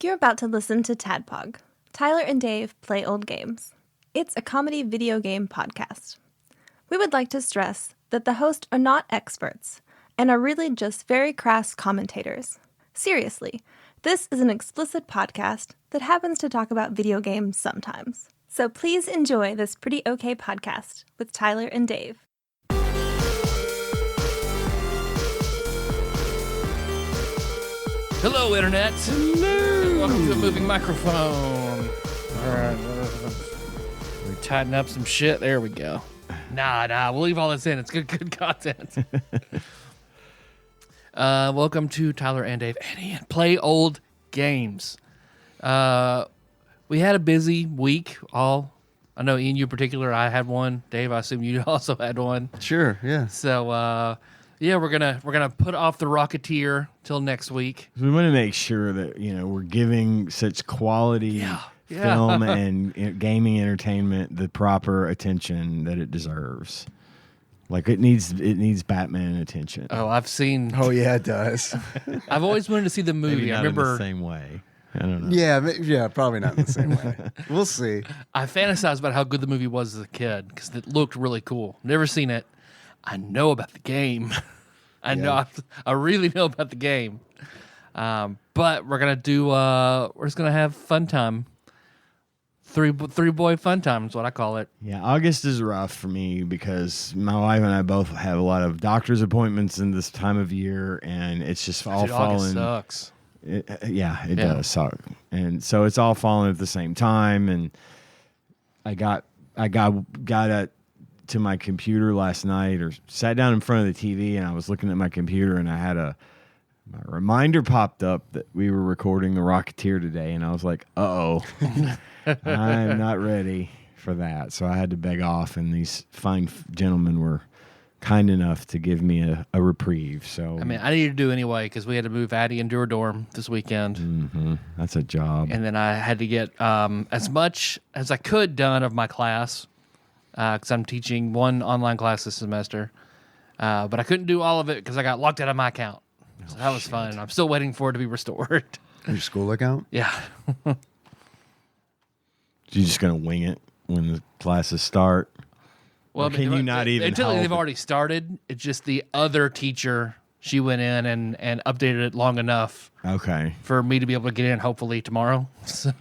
You're about to listen to TADPOG, Tyler and Dave Play Old Games. It's a comedy video game podcast. We would like to stress that the hosts are not experts and are really just very crass commentators. Seriously, this is an explicit podcast that happens to talk about video games sometimes. So please enjoy this pretty okay podcast with Tyler and Dave. Hello, Internet. Hello. Welcome to a moving microphone. All right. We tighten up some shit. There we go. Nah. We'll leave all this in. It's good content. Welcome to Tyler and Dave and Ian Play Old Games. We had a busy week. I know, Ian, you in particular, I had one. Dave, I assume you also had one. Sure, yeah. So, yeah, we're gonna put off the Rocketeer till next week. We want to make sure that we're giving such quality film and gaming entertainment the proper attention that it deserves. Like it needs Batman attention. Oh, I've seen. Oh yeah, it does. I've always wanted to see the movie. Maybe not I remember in the same way. I don't know. Yeah, probably not in the same way. We'll see. I fantasized about how good the movie was as a kid because it looked really cool. Never seen it. I know about the game. I really know about the game. But we're gonna do. We're just gonna have fun time. Three boy fun time is what I call it. Yeah, August is rough for me because my wife and I both have a lot of doctor's appointments in this time of year, and it's just all falling. August sucks. It does suck, and so it's all falling at the same time. And I got to my computer last night, or sat down in front of the TV, and I was looking at my computer, and I had my reminder popped up that we were recording The Rocketeer today, and I was like, uh-oh, I'm not ready for that. So I had to beg off, and these fine gentlemen were kind enough to give me a reprieve. So I mean, I needed to do anyway because we had to move Addie into her dorm this weekend. Mm-hmm. That's a job. And then I had to get as much as I could done of my class because I'm teaching one online class this semester. But I couldn't do all of it because I got locked out of my account. So that was fun. I'm still waiting for it to be restored. Your school account? Yeah. You're just going to wing it when the classes start? Well, can you not even until help they've already started? It's just the other teacher. She went in and updated it long enough. Okay. For me to be able to get in hopefully tomorrow. So.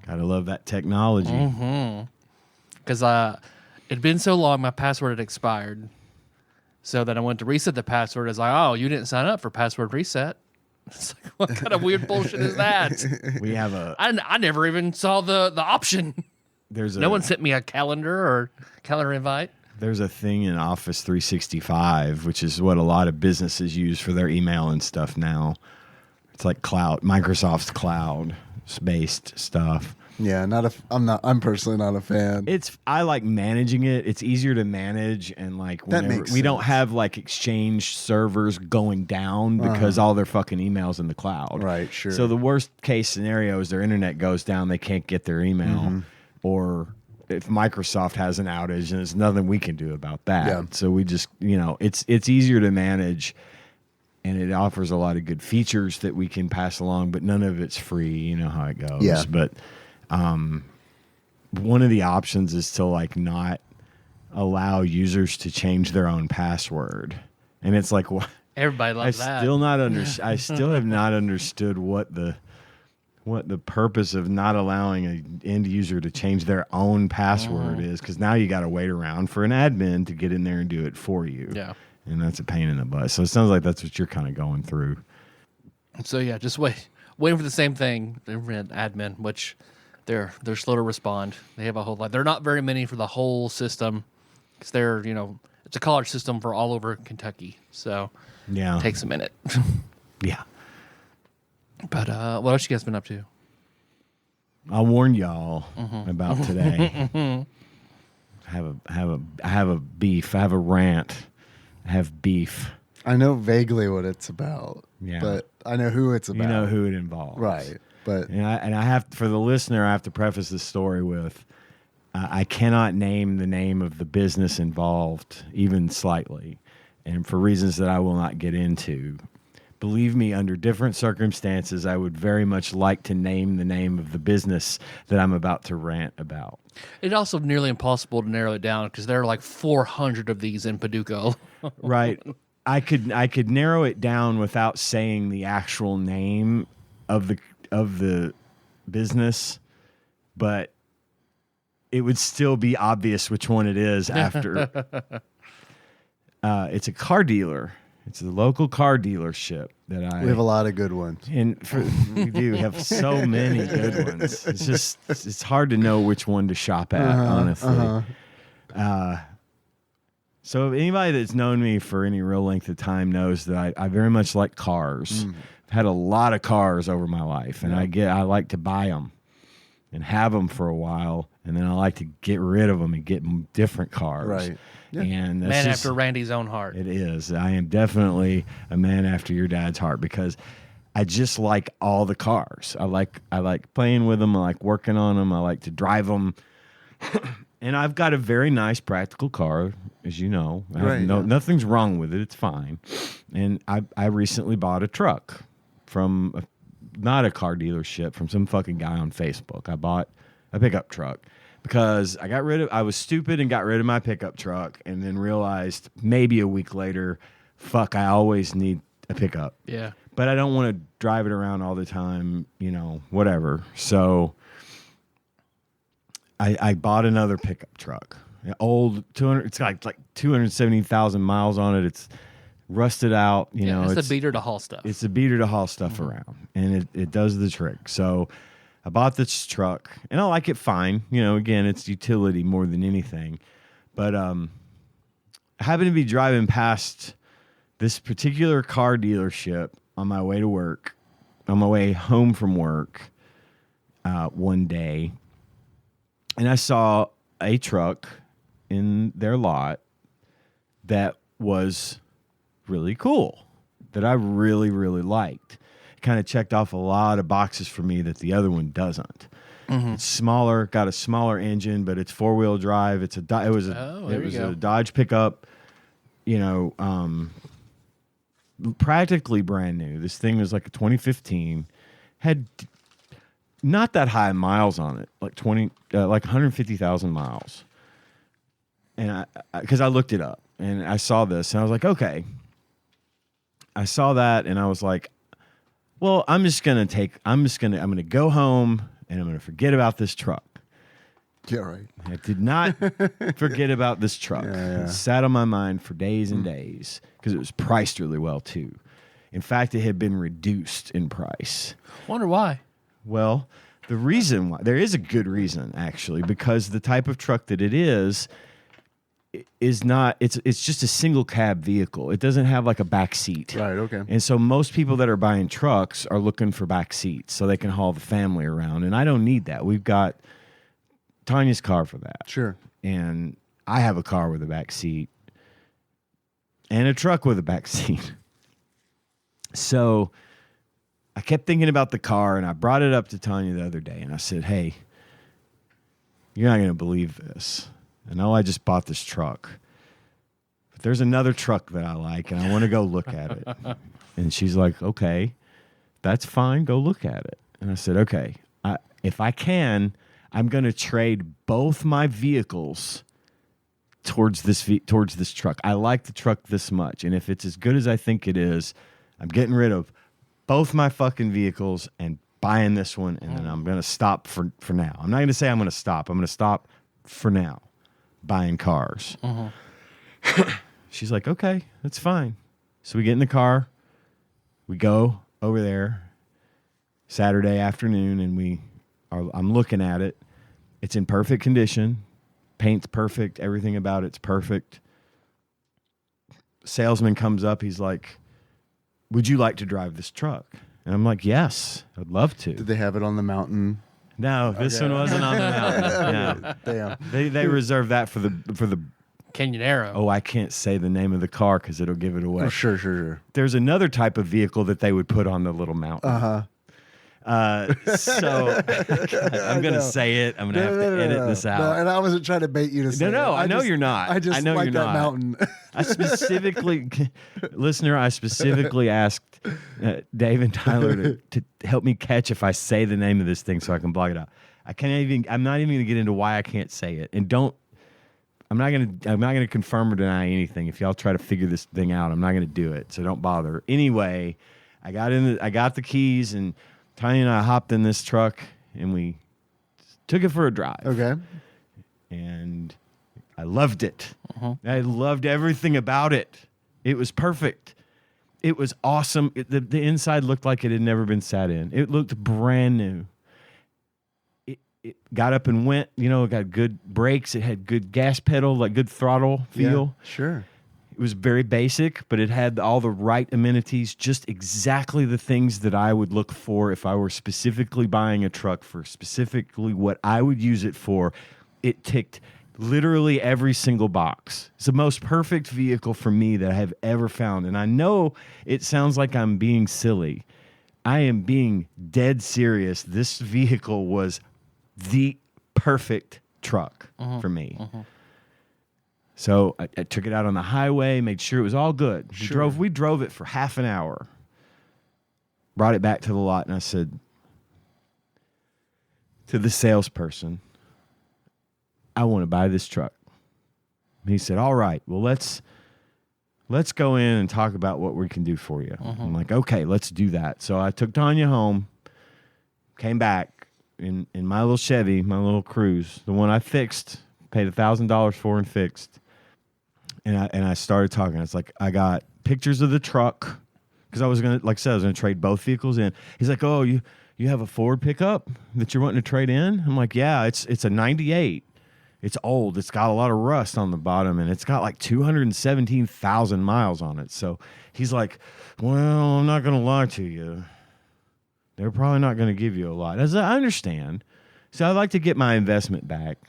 Gotta love that technology. Mm-hmm. Because it'd been so long, my password had expired. So then I went to reset the password. It's like, oh, you didn't sign up for password reset. It's like, what kind of weird bullshit is that? We have I never even saw the option. No one sent me a calendar or calendar invite. There's a thing in Office 365, which is what a lot of businesses use for their email and stuff now. It's like Microsoft's cloud-based stuff. Yeah, I'm personally not a fan. I like managing it. It's easier to manage, and like we don't have like Exchange servers going down because all their fucking emails in the cloud. Right, sure. So the worst case scenario is their internet goes down, they can't get their email, or if Microsoft has an outage, and there's nothing we can do about that. Yeah. So we just, it's easier to manage, and it offers a lot of good features that we can pass along, but none of it's free. You know how it goes. Yeah. But one of the options is to like not allow users to change their own password, and it's like, what? Everybody loves that. I still have not understood what the purpose of not allowing an end user to change their own password is, because now you got to wait around for an admin to get in there and do it for you. Yeah, and that's a pain in the butt. So it sounds like that's what you're kind of going through. So yeah, just waiting for the same thing. They're admin, which they're slow to respond. They have a whole lot. They're not very many for the whole system because they're it's a college system for all over Kentucky. So yeah, it takes a minute. Yeah. But what else you guys been up to? I'll warn y'all about today. I have a beef. I have a rant. I have beef. I know vaguely what it's about. Yeah. But I know who it's about. You know who it involves. Right. But and I have, for the listener, I have to preface this story with I cannot name the name of the business involved even slightly, and for reasons that I will not get into. believe me, under different circumstances, I would very much like to name the name of the business that I'm about to rant about. It's also nearly impossible to narrow it down because there are like 400 of these in Paducah. Right. I could narrow it down without saying the actual name of the business, but it would still be obvious which one it is after. It's a car dealer. It's a local car dealership that We have a lot of good ones. and we do have so many good ones. It's hard to know which one to shop at, honestly. So anybody that's known me for any real length of time knows that I very much like cars. I've had a lot of cars over my life, and I like to buy them and have them for a while, and then I like to get rid of them and get different cars. Right. Yeah. And that's Man after Randy's own heart. it is. I am definitely a man after your dad's heart because I just like all the cars. I like playing with them. I like working on them. I like to drive them. And I've got a very nice practical car, as you know. Nothing's wrong with it. It's fine. And I recently bought a truck from not a car dealership, from some fucking guy on Facebook. I bought a pickup truck because I was stupid and got rid of my pickup truck and then realized maybe a week later, fuck, I always need a pickup. Yeah. But I don't want to drive it around all the time, whatever. So I bought another pickup truck, an old 200. It's got like 270,000 miles on it. It's rusted out. It's a beater to haul stuff. It's a beater to haul stuff around, and it does the trick. So I bought this truck, and I like it fine. Again, it's utility more than anything. But I happened to be driving past this particular car dealership on my way to work, on my way home from work one day. And I saw a truck in their lot that was really cool, that I really, really liked. It kind of checked off a lot of boxes for me that the other one doesn't. Mm-hmm. It's smaller, got a smaller engine, but it's 4-wheel drive. It was a Dodge pickup, practically brand new. This thing was like a 2015, had not that high miles on it, like 150,000 miles. And because I looked it up and I saw this and I was like, okay. I saw that and I was like, well, I'm going to go home and I'm going to forget about this truck. Yeah, right. I did not forget about this truck. Yeah. It sat on my mind for days and days because it was priced really well too. In fact, it had been reduced in price. Wonder why. Well, the reason why, there is a good reason actually, because the type of truck that it is not, it's just a single cab vehicle. It doesn't have like a back seat. Right, okay. And so most people that are buying trucks are looking for back seats so they can haul the family around. And I don't need that. We've got Tanya's car for that. Sure. And I have a car with a back seat and a truck with a back seat. So I kept thinking about the car, and I brought it up to Tanya the other day, and I said, hey, you're not going to believe this. I know I just bought this truck, but there's another truck that I like, and I want to go look at it. And she's like, okay, that's fine. Go look at it. And I said, okay, if I can, I'm going to trade both my vehicles towards this truck. I like the truck this much, and if it's as good as I think it is, I'm getting rid of both my fucking vehicles and buying this one, and then I'm going to stop for now. I'm not going to say I'm going to stop. I'm going to stop for now buying cars. She's like, okay, that's fine. So we get in the car. We go over there Saturday afternoon, and I'm looking at it. It's in perfect condition. Paint's perfect. Everything about it's perfect. Salesman comes up. He's like, would you like to drive this truck? And I'm like, yes, I'd love to. Did they have it on the mountain? No, this one wasn't on the mountain. No. Damn. They reserved that for the Canyonero. Oh, I can't say the name of the car because it'll give it away. Oh, sure. There's another type of vehicle that they would put on the little mountain. So I'm going to say it. I'm going to have to edit this out. No, and I wasn't trying to bait you to say No, it. I know you're not. I just I know like you're that not. mountain. I specifically, listener, I specifically asked Dave and Tyler to help me catch if I say the name of this thing so I can blog it out. I'm not even going to get into why I can't say it. And I'm not gonna confirm or deny anything. If y'all try to figure this thing out, I'm not gonna do it. So don't bother. Anyway, I got the keys, and Tanya and I hopped in this truck, and we took it for a drive. Okay. And I loved it. I loved everything about it. It was perfect. It was awesome. The inside looked like it had never been sat in. It looked brand new. It got up and went, it got good brakes. It had good gas pedal, like good throttle feel. Yeah, sure. It was very basic, but it had all the right amenities, just exactly the things that I would look for if I were specifically buying a truck for specifically what I would use it for. It ticked literally every single box. It's the most perfect vehicle for me that I have ever found. And I know it sounds like I'm being silly. I am being dead serious. This vehicle was the perfect truck for me. So I took it out on the highway, made sure it was all good. We drove it for half an hour, brought it back to the lot, and I said to the salesperson, I want to buy this truck. And he said, all right, well, let's go in and talk about what we can do for you. I'm like, okay, let's do that. So I took Tanya home, came back in my little Chevy, my little Cruise, the one I fixed, paid $1,000 for and fixed. And I started talking. It's like, I got pictures of the truck because I was going to trade both vehicles in. He's like, oh, you have a Ford pickup that you're wanting to trade in? I'm like, yeah, it's a 98. It's old. It's got a lot of rust on the bottom, and it's got like 217,000 miles on it. So he's like, well, I'm not going to lie to you. They're probably not going to give you a lot. As I understand. So I'd like to get my investment back,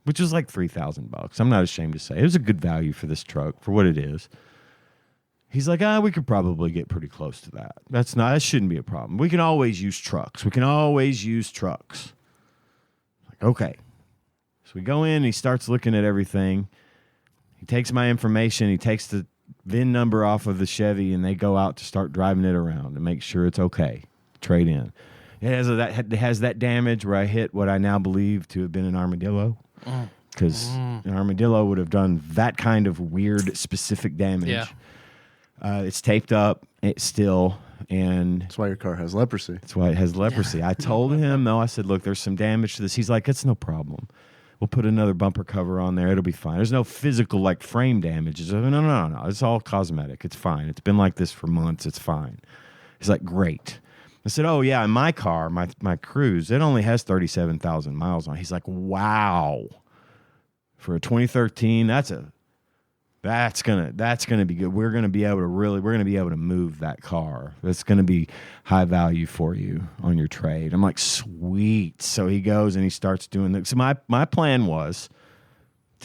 which was like $3,000. I'm not ashamed to say. It was a good value for this truck, for what it is. He's like, we could probably get pretty close to that. That shouldn't be a problem. We can always use trucks. Like, okay. So we go in, and he starts looking at everything. He takes my information. He takes the VIN number off of the Chevy, and they go out to start driving it around to make sure it's okay. Trade in. It has that damage where I hit what I now believe to have been an armadillo, because an armadillo would have done that kind of weird specific damage. Yeah. It's taped up. It's still, and That's why your car has leprosy. that's why it has leprosy. I told him, no, I said, look, there's some damage to this. He's like, it's no problem. We'll put another bumper cover on there. It'll be fine. There's no physical like frame damage. No. It's all cosmetic. It's fine. It's been like this for months. It's fine. He's like, great. I said, oh, yeah, in my car, my Cruise, it only has 37,000 miles on it. He's like, wow. For a 2013, that's gonna be good. We're gonna be able to move that car. That's gonna be high value for you on your trade. I'm like, sweet. So he goes and he starts doing this. So my plan was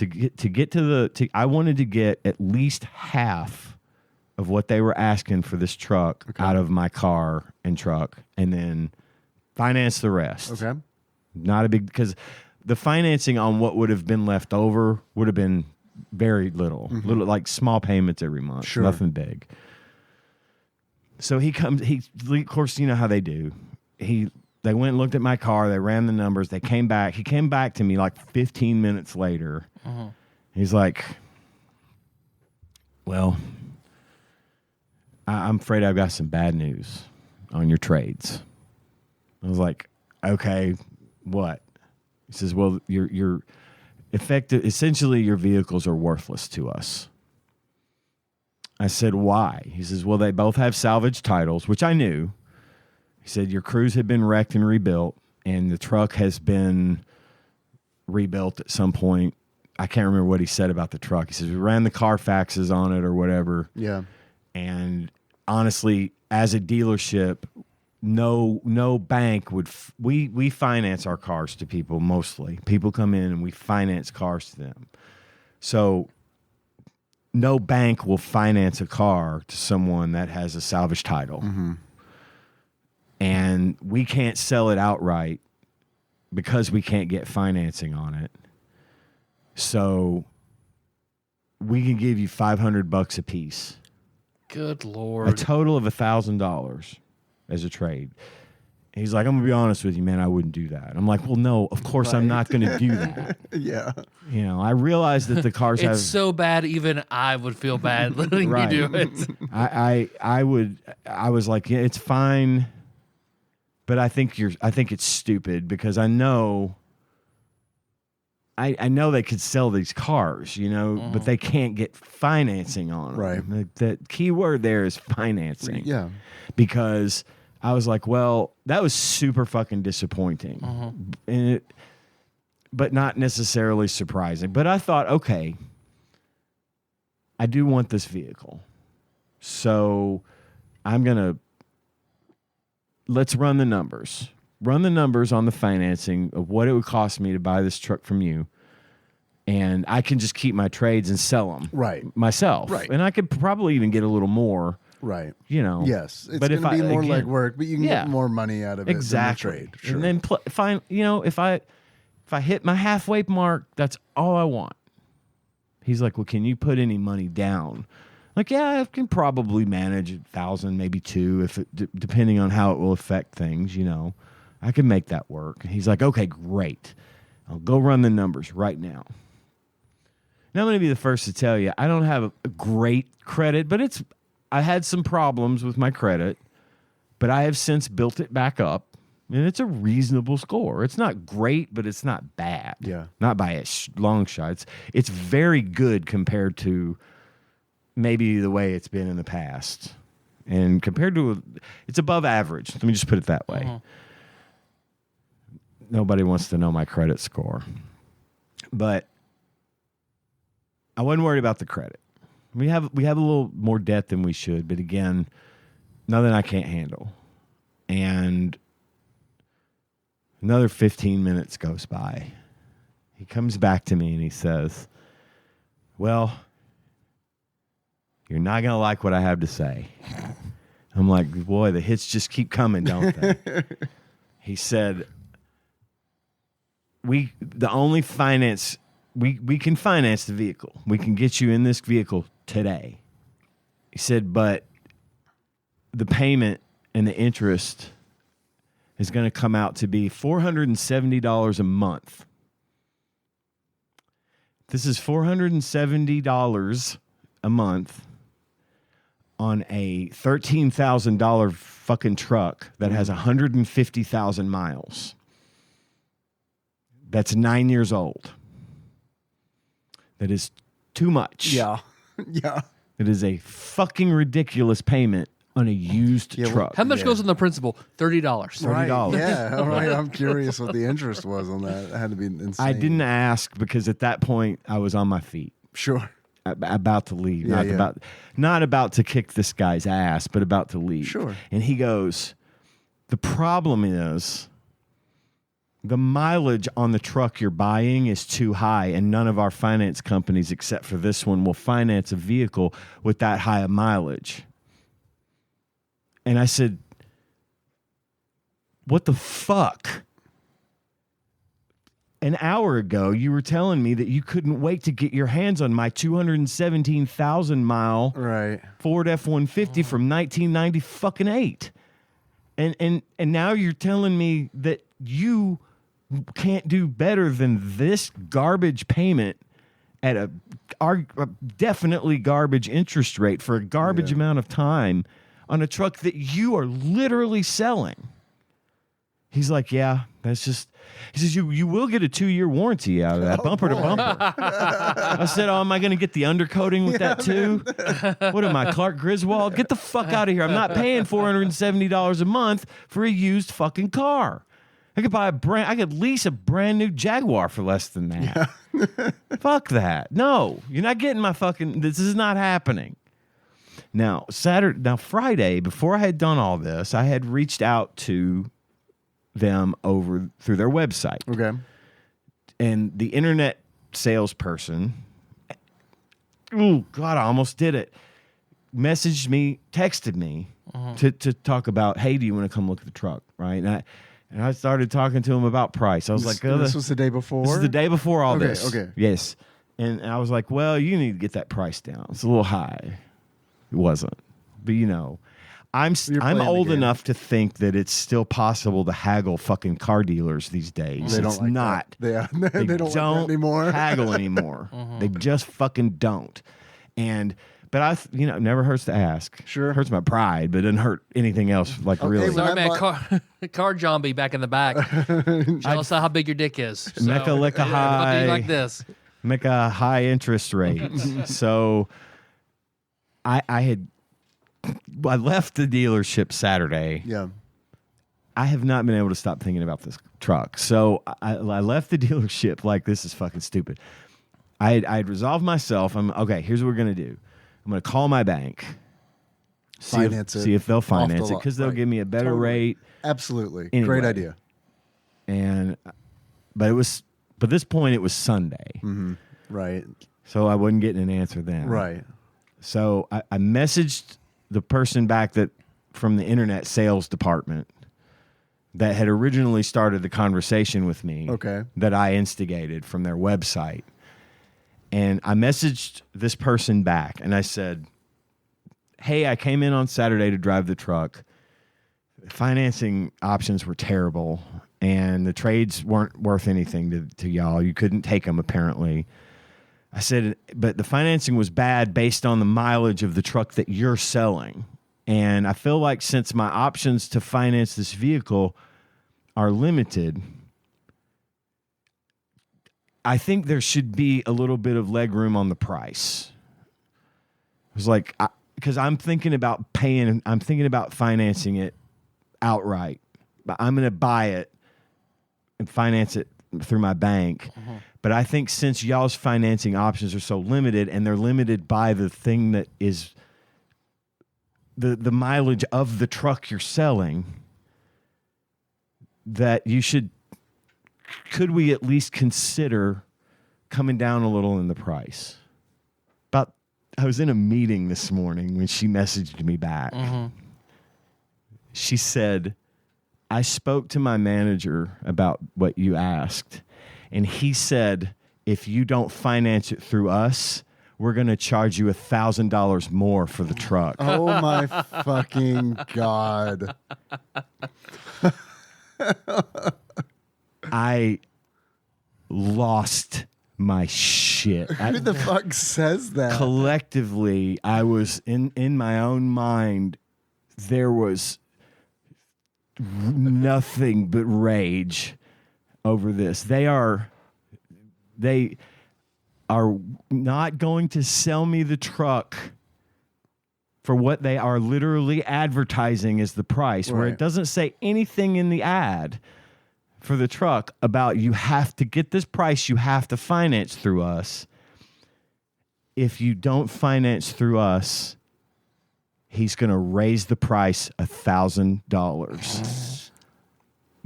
I wanted to get at least half of what they were asking for this truck out of my car and truck, and then finance the rest. Okay. Not a big, because the financing on what would have been left over would have been very little, like small payments every month, Sure. Nothing big. So he comes, of course, you know how they do. They went and looked at my car, they ran the numbers, they came back. He came back to me like 15 minutes later. He's like, well, I'm afraid I've got some bad news on your trades. I was like, okay, what? He says, well, your essentially your vehicles are worthless to us. I said, why? He says, well, they both have salvage titles, which I knew. He said, your Cruise had been wrecked and rebuilt, and the truck has been rebuilt at some point. I can't remember what he said about the truck. He says, we ran the Carfaxes on it or whatever. Yeah. And honestly, as a dealership, no bank would. We finance our cars to people mostly. People come in and we finance cars to them. So no bank will finance a car to someone that has a salvage title. And and we can't sell it outright because we can't get financing on it. So we can give you $500 a piece. Good A Lord. total of $1,000 as a trade. And he's like, I'm going to be honest with you, man, I wouldn't do that. I'm like, well, no, of course I'm not going to do that. Yeah. You know, I realize that the cars have... It's so bad, even I would feel bad letting Right. you do it. I was like, yeah, it's fine, but I think it's stupid because I know they could sell these cars, you know, but they can't get financing on them. Right. The key word there is financing. Yeah. Because I was like, well, that was super fucking disappointing. And but not necessarily surprising. But I thought, okay, I do want this vehicle. So let's run the numbers. Run the numbers on the financing of what it would cost me to buy this truck from you. And I can just keep my trades and sell them myself. Right. And I could probably even get a little more. Right. You know. Yes. It's but going to be more again, legwork, but you can get more money out of it exactly. than the trade. Sure. And then if I hit my halfway mark, that's all I want. He's like, well, can you put any money down? Like, yeah, I can probably manage 1,000, maybe 2, if depending on how it will affect things. You know, I can make that work. And he's like, okay, great. I'll go run the numbers right now. Now I'm going to be the first to tell you, I don't have a great credit, but I had some problems with my credit, but I have since built it back up. And it's a reasonable score. It's not great, but it's not bad. Yeah. Not by a long shot. It's very good compared to maybe the way it's been in the past. And compared to, it's above average. Let me just put it that way. Nobody wants to know my credit score. But I wasn't worried about the credit. We have a little more debt than we should, but again, nothing I can't handle. And another 15 minutes goes by. He comes back to me and he says, well, you're not going to like what I have to say. I'm like, boy, the hits just keep coming, don't they? He said, we can finance the vehicle. We can get you in this vehicle today. He said, but the payment and the interest is going to come out to be $470 a month. This is $470 a month on a $13,000 fucking truck that has 150,000 miles. That's 9 years old. That is too much. Yeah. Yeah. It is a fucking ridiculous payment on a used truck. How much goes on the principal? $30. $30. Yeah. All right. I'm curious what the interest was on that. It had to be insane. I didn't ask because at that point I was on my feet. Sure. About to leave. Yeah, Not about to kick this guy's ass, but about to leave. Sure. And he goes, the problem is the mileage on the truck you're buying is too high, and none of our finance companies, except for this one, will finance a vehicle with that high a mileage. And I said, what the fuck? An hour ago, you were telling me that you couldn't wait to get your hands on my 217,000 mile Ford F-150 from 1998. And now you're telling me that you can't do better than this garbage payment at a definitely garbage interest rate for a garbage amount of time on a truck that you are literally selling. He's like, yeah, that's just... He says, you will get a 2-year warranty out of that, bumper to bumper. I said, oh, am I going to get the undercoating with that too? What am I, Clark Griswold? Get the fuck out of here. I'm not paying $470 a month for a used fucking car. I could lease a brand new Jaguar for less than that. Fuck that. No, you're not getting my fucking... This is not happening. Now, Friday, before I had done all this, I had reached out to them over through their website. Okay. And the internet salesperson, oh God, I almost did it, texted me to talk about, hey, do you want to come look at the truck, right? And I started talking to him about price. I was like, this was the day before? This is the day before all Okay, this. okay. Yes. And I was like, well, you need to get that price down. It's a little high. It wasn't. But, I'm playing the old game. enough to think that it's still possible to haggle fucking car dealers these days. They don't It's like not. that. They don't like that anymore. haggle anymore. They just fucking don't. But I, never hurts to ask. Sure. Hurts my pride, but doesn't hurt anything else. Like really. when Sorry, I man. bought- Car zombie back in the back. Jealous of how big your dick is. So, Mecca lick a I'll do high. you like this. Make a high interest rate. So I left the dealership Saturday. Yeah. I have not been able to stop thinking about this truck. So I left the dealership like, this is fucking stupid. I'd resolved myself. Okay, here's what we're going to do. I'm going to call my bank. See if they'll finance it, because they'll give me a better rate. Absolutely. Anyway. Great idea. But this point, it was Sunday. Right. So I wasn't getting an answer then. Right. So I messaged the person back from the internet sales department that had originally started the conversation with me. Okay. That I instigated from their website. And I messaged this person back and I said, hey, I came in on Saturday to drive the truck. Financing options were terrible and the trades weren't worth anything to y'all. You couldn't take them apparently. I said, but the financing was bad based on the mileage of the truck that you're selling. And I feel like since my options to finance this vehicle are limited, I think there should be a little bit of leg room on the price. I was like, because I'm thinking about financing it outright. But I'm going to buy it and finance it through my bank. But I think since y'all's financing options are so limited and they're limited by the thing that is the mileage of the truck you're selling, that you could we at least consider coming down a little in the price? I was in a meeting this morning when she messaged me back. She said, I spoke to my manager about what you asked, and he said, if you don't finance it through us, we're going to charge you $1,000 more for the truck. Oh my fucking God. I lost my shit. Who the fuck says that? Collectively, I was in my own mind, there was nothing but rage over this. They are not going to sell me the truck for what they are literally advertising as the price, where Right. it doesn't say anything in the ad for the truck about you have to get this price, you have to finance through us. If you don't finance through us, he's going to raise the price $1,000.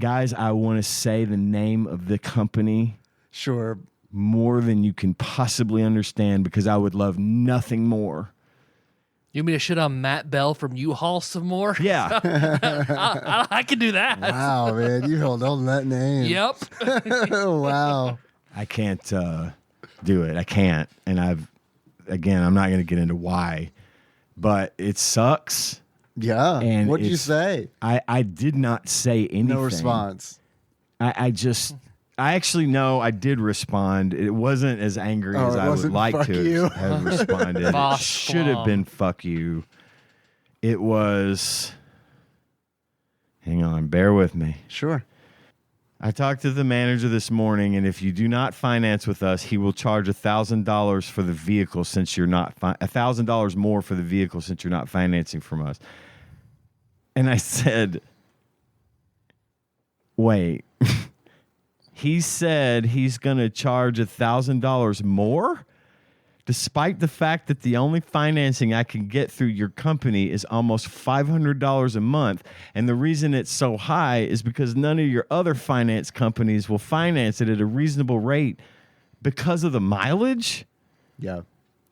Guys, I want to say the name of the company Sure. more than you can possibly understand, because I would love nothing more. You want me to shit on Matt Bell from U-Haul some more? Yeah. I can do that. Wow, man. You held on to that name. Yep. Wow. I can't do it. I can't. And I'm not going to get into why, but it sucks. Yeah. And What'd you say? I did not say anything. No response. I actually know I did respond. It wasn't as angry as it I would wasn't like fuck to you. have responded. It Boss should have bomb. been fuck you. It was, hang on, bear with me. Sure. I talked to the manager this morning, and if you do not finance with us, he will charge $1,000 for the vehicle since you're not $1,000 more for the vehicle since you're not financing from us. And I said, wait. He said he's going to charge $1,000 more, despite the fact that the only financing I can get through your company is almost $500 a month. And the reason it's so high is because none of your other finance companies will finance it at a reasonable rate because of the mileage. Yeah.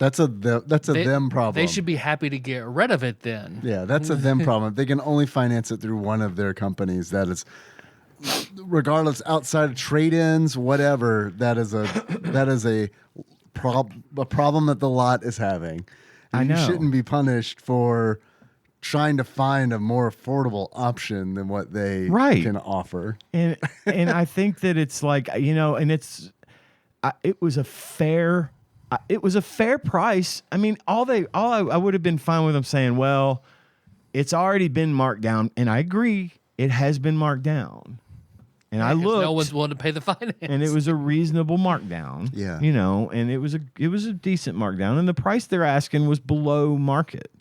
That's a them problem. They should be happy to get rid of it then. Yeah, that's a them problem. They can only finance it through one of their companies. That is, regardless, outside of trade-ins, whatever. That is a problem that the lot is having. And I know. You shouldn't be punished for trying to find a more affordable option than what they can offer. And I think that it's like, and it was a fair price. I mean, I would have been fine with them saying, well, it's already been marked down, and I agree, it has been marked down. And I looked, no one's willing to pay the finance, and it was a reasonable markdown. Yeah, and it was a decent markdown, and the price they're asking was below market,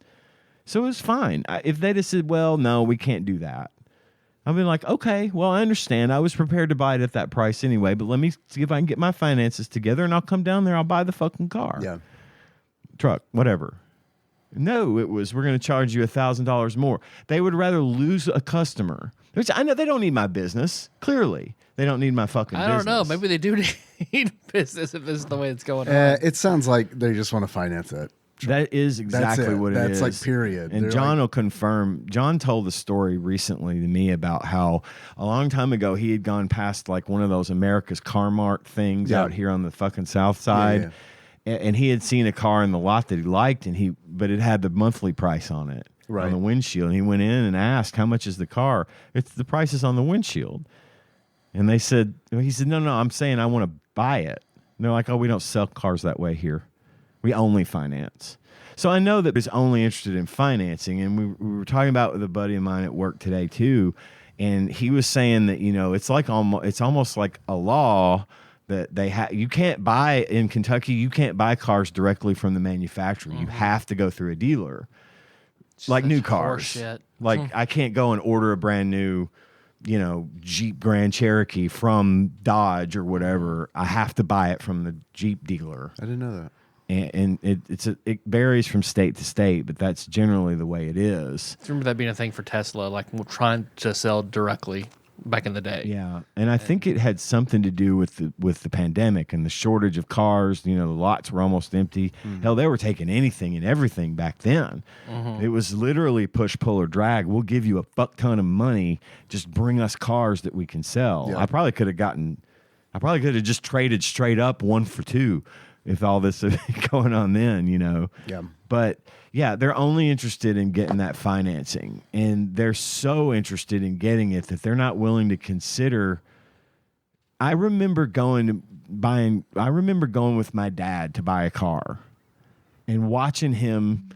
so it was fine. If they'd have said, well, no, we can't do that, I've been like, okay, well, I understand. I was prepared to buy it at that price anyway, but let me see if I can get my finances together, and I'll come down there. I'll buy the fucking car, truck, whatever. No, it was, we're going to charge you $1,000 more. They would rather lose a customer, which I know they don't need my business. Clearly, they don't need my fucking business. I don't know. Maybe they do need business if this is the way it's going on. It sounds like they just want to finance it. That is exactly what it is. That's like period. And John will confirm. John told the story recently to me about how a long time ago he had gone past like one of those America's Car Mart things out here on the fucking south side. And he had seen a car in the lot that he liked, but it had the monthly price on it, on the windshield. And he went in and asked, how much is the car? It's the price is on the windshield. And he said, no, I'm saying I want to buy it. And they're like, oh, we don't sell cars that way here. We only finance. So I know that he's only interested in financing. And we were talking about with a buddy of mine at work today too. And he was saying that, it's almost like a law that you can't buy in Kentucky. You can't buy cars directly from the manufacturer. You have to go through a dealer, like new cars. Like I can't go and order a brand new, Jeep Grand Cherokee from Dodge or whatever. I have to buy it from the Jeep dealer. I didn't know that. And it varies from state to state, but that's generally the way it is. I remember that being a thing for Tesla, like trying to sell directly back in the day. Yeah, and I think it had something to do with the pandemic and the shortage of cars. The lots were almost empty. Hell, they were taking anything and everything back then. It was literally push, pull, or drag. We'll give you a fuck ton of money. Just bring us cars that we can sell. Yeah. I probably could have just traded straight up 1 for 2 if all this is going on then. Yeah. But yeah, they're only interested in getting that financing, and they're so interested in getting it that they're not willing to consider. I remember going with my dad to buy a car and watching him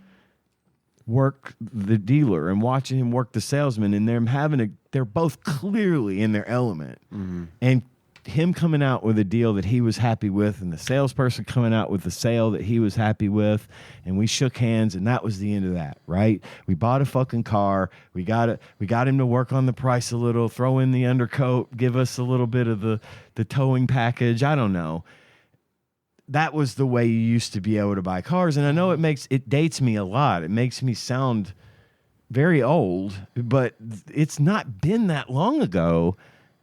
work the dealer and watching him work the salesman, and they're both clearly in their element. And him coming out with a deal that he was happy with, and the salesperson coming out with the sale that he was happy with, and we shook hands, and that was the end of that, right? We bought a fucking car. We got him to work on the price a little, throw in the undercoat, give us a little bit of the towing package. I don't know. That was the way you used to be able to buy cars, and I know it dates me a lot. It makes me sound very old, but it's not been that long ago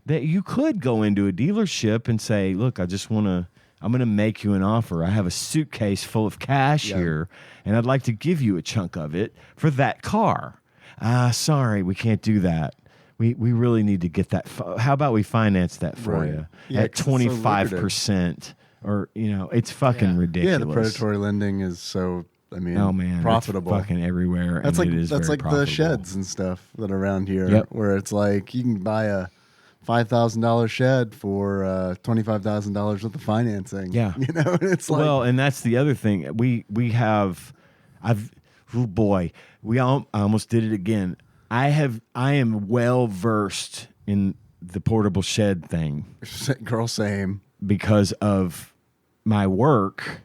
that you could go into a dealership and say, look, I'm going to make you an offer. I have a suitcase full of cash here, and I'd like to give you a chunk of it for that car. Sorry, we can't do that. We really need to get that. How about we finance that for you at 25%? Or, it's fucking ridiculous. Yeah, the predatory lending is so, profitable. It's fucking everywhere. That's and like the sheds and stuff that are around here, where it's like you can buy a $5,000 shed for $25,000 worth of financing. Yeah, it's like, well, and that's the other thing we have. I almost did it again. I am well versed in the portable shed thing. Girl, same. Because of my work,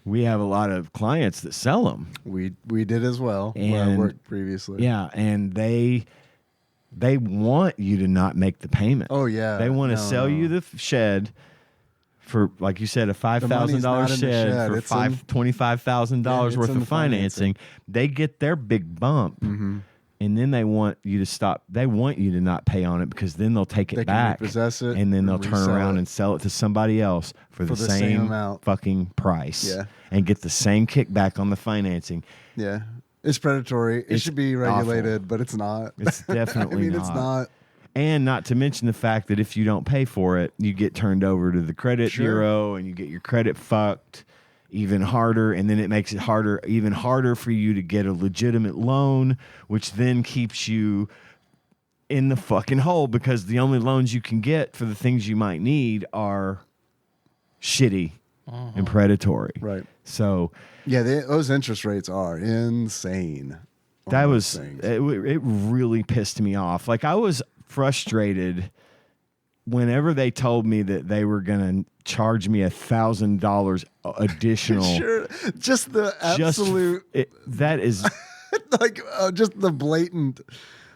we have a lot of clients that sell them. We did as well where I worked previously. Yeah, and they want you to not make the payment. Oh yeah, they want to sell you the shed for, like you said, a $5,000 shed for $25,000 worth of financing. They get their big bump, and then they want you to stop. They want you to not pay on it because then they'll take it They can back, repossess it and then they'll and turn resell around it. and sell it to somebody else for the same amount. fucking price, Yeah. and get the same kickback on the financing. Yeah. It's predatory. It It's should be regulated, awful. but it's not. It's definitely it's not. And not to mention the fact that if you don't pay for it, you get turned over to the credit Sure. bureau and you get your credit fucked even harder. And then it makes it even harder for you to get a legitimate loan, which then keeps you in the fucking hole because the only loans you can get for the things you might need are shitty and predatory. Right. So Yeah, those interest rates are insane. on that those was things. it really pissed me off. Like I was frustrated whenever they told me that they were going to charge me $1,000 additional. Sure. Just the absolute, That is like, just the blatant,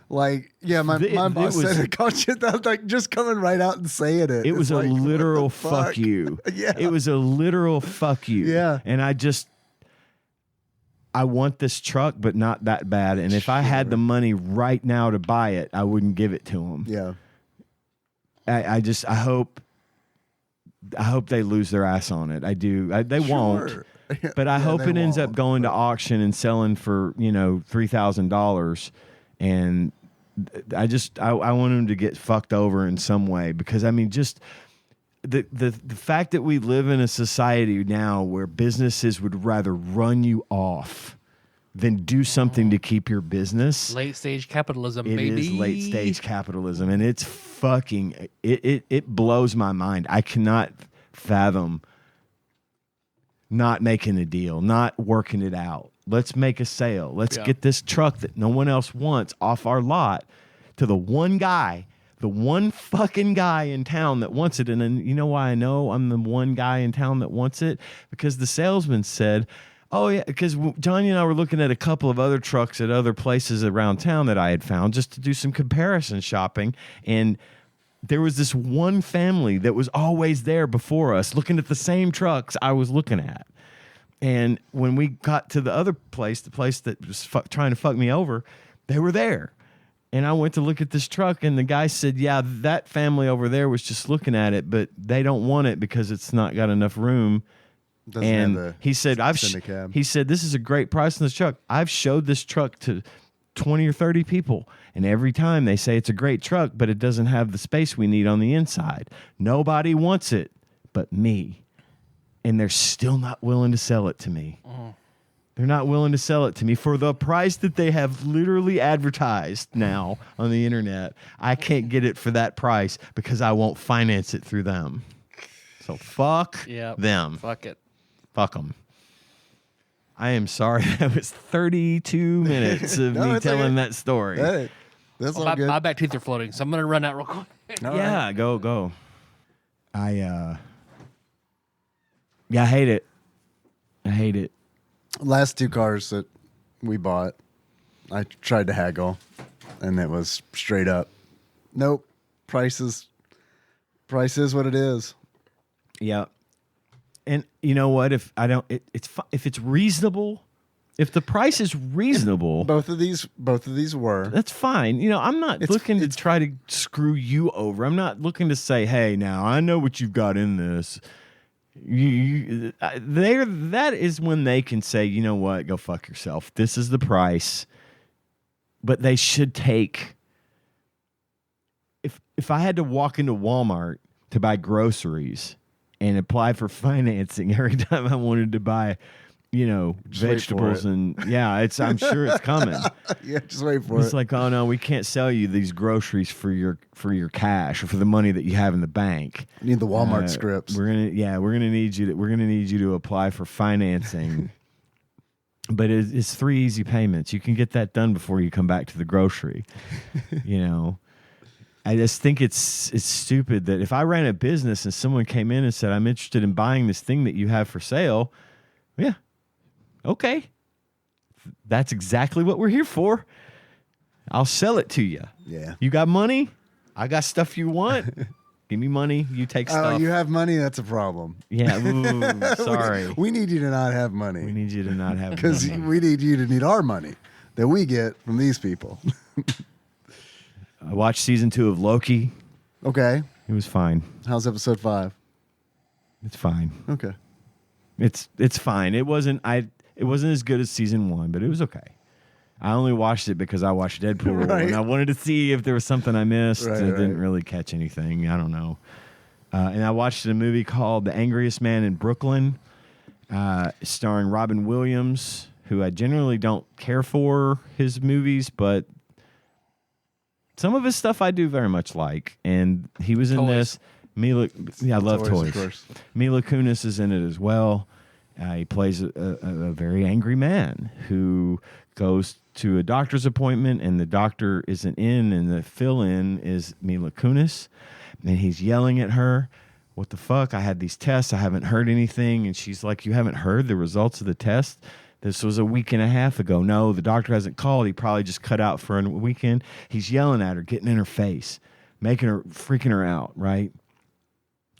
like, yeah, my boss was- said it cost you that, like, just coming right out and saying it. it was It's a like, what the literal fuck you. Yeah. It was a literal fuck you. Yeah. And I want this truck, but not that bad. And if I had the money right now to buy it, I wouldn't give it to them. Yeah. I hope they lose their ass on it. I do. They won't. Sure. But I Yeah, hope they it ends up won't, going to but- auction and selling for, $3,000. And I want them to get fucked over in some way because I mean, just the fact that we live in a society now where businesses would rather run you off than do something to keep your business. Late stage capitalism, It baby. is late stage capitalism, and it's fucking it blows my mind. I cannot fathom not making a deal, not working it out. Let's make a sale. Let's get this truck that no one else wants off our lot to the one fucking guy in town that wants it. And then you know why I know I'm the one guy in town that wants it? Because the salesman said, oh, yeah, because Johnny and I were looking at a couple of other trucks at other places around town that I had found just to do some comparison shopping. And there was this one family that was always there before us looking at the same trucks I was looking at. And when we got to the other place, the place that was trying to fuck me over, they were there. And I went to look at this truck, and the guy said, yeah, that family over there was just looking at it, but they don't want it because it's not got enough room. Doesn't have And the he said, Cinecab. he said, this is a great price on this truck. I've showed this truck to 20 or 30 people, and every time they say it's a great truck, but it doesn't have the space we need on the inside. Nobody wants it but me. And they're still not willing to sell it to me. They're not willing to sell it to me for the price that they have literally advertised now on the internet. I can't get it for that price because I won't finance it through them. So fuck them. Fuck it. Fuck them. I am sorry. That was 32 minutes of No, me it's telling okay. that story. Hey, that's all My, good. my back teeth are floating, so I'm gonna run out real quick. All Yeah, right. go. I hate it. I hate it. Last two cars that we bought, I tried to haggle, and it was straight up. Nope. Price is what it is. Yeah. And you know what? If I don't, if it's reasonable, if the price is reasonable, Both of these were. that's fine. You know, I'm not looking to try to screw you over. I'm not looking to say, hey, now I know what you've got in this. That is when they can say, you know what, go fuck yourself. This is the price. But they should take. If I had to walk into Walmart to buy groceries and apply for financing every time I wanted to buy, Just wait for vegetables it. and I'm sure it's coming. Yeah, just wait for It's it. like, oh no, we can't sell you these groceries for your cash or for the money that you have in the bank. You need the Walmart scripts. We're gonna need you to apply for financing. But it's 3 easy payments. You can get that done before you come back to the grocery. I just think it's stupid that if I ran a business and someone came in and said, I'm interested in buying this thing that you have for sale, yeah, okay. That's exactly what we're here for. I'll sell it to you. Yeah. You got money? I got stuff you want. Give me money. You take Oh, stuff. you have money? That's a problem. Yeah. Ooh, sorry. We need you to not have We money need you to not have because money. we need you to need our money. that we get from these people. I watched season 2 of Loki. Okay. It was fine. How's episode 5? It's fine. Okay. It's fine. It wasn't as good as season 1, but it was okay. I only watched it because I watched Deadpool Right. and I wanted to see if there was something I missed. Right, I didn't really catch anything. I don't know. And I watched a movie called The Angriest Man in Brooklyn, starring Robin Williams, who I generally don't care for his movies, but some of his stuff I do very much like. And he was in Toys. this. I love Of toys. course. Mila Kunis is in it as well. He plays a very angry man who goes to a doctor's appointment, and the doctor isn't in, and the fill-in is Mila Kunis, and he's yelling at her, "What the fuck? I had these tests. I haven't heard anything." And she's like, "You haven't heard the results of the test? This was a week and a half ago." "No, the doctor hasn't called. He probably just cut out for a weekend." He's yelling at her, getting in her face, freaking her out, right?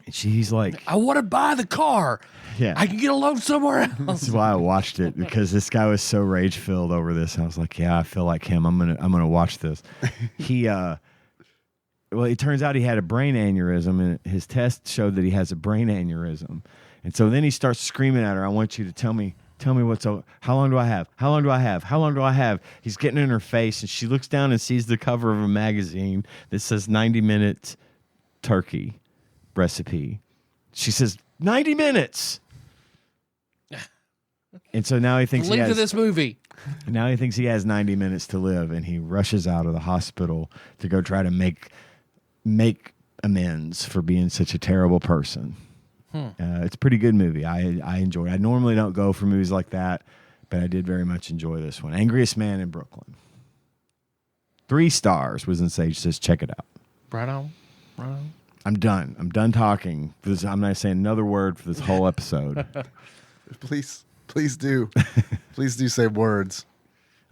And he's like, I want to buy the car. Yeah. I can get a loan somewhere else. This is why I watched it, because this guy was so rage filled over this. I was like, yeah, I feel like him. I'm gonna watch this. It turns out he had a brain aneurysm, and his test showed that he has a brain aneurysm. And so then he starts screaming at her, "I want you to tell me what's over. How long do I have? How long do I have? How long do I have?" He's getting in her face, and she looks down and sees the cover of a magazine that says 90-minute turkey recipe. She says, 90 minutes. And so now he thinks Link to this movie. Now he thinks he has 90 minutes to live, and he rushes out of the hospital to go try to make amends for being such a terrible person. It's a pretty good movie. I enjoy it. I normally don't go for movies like that, but I did very much enjoy this one. Angriest Man in Brooklyn. 3 stars. Was in Sage says, check it out. Right on. I'm done. I'm done talking. I'm not saying another word for this whole episode. Please do. Please do say words.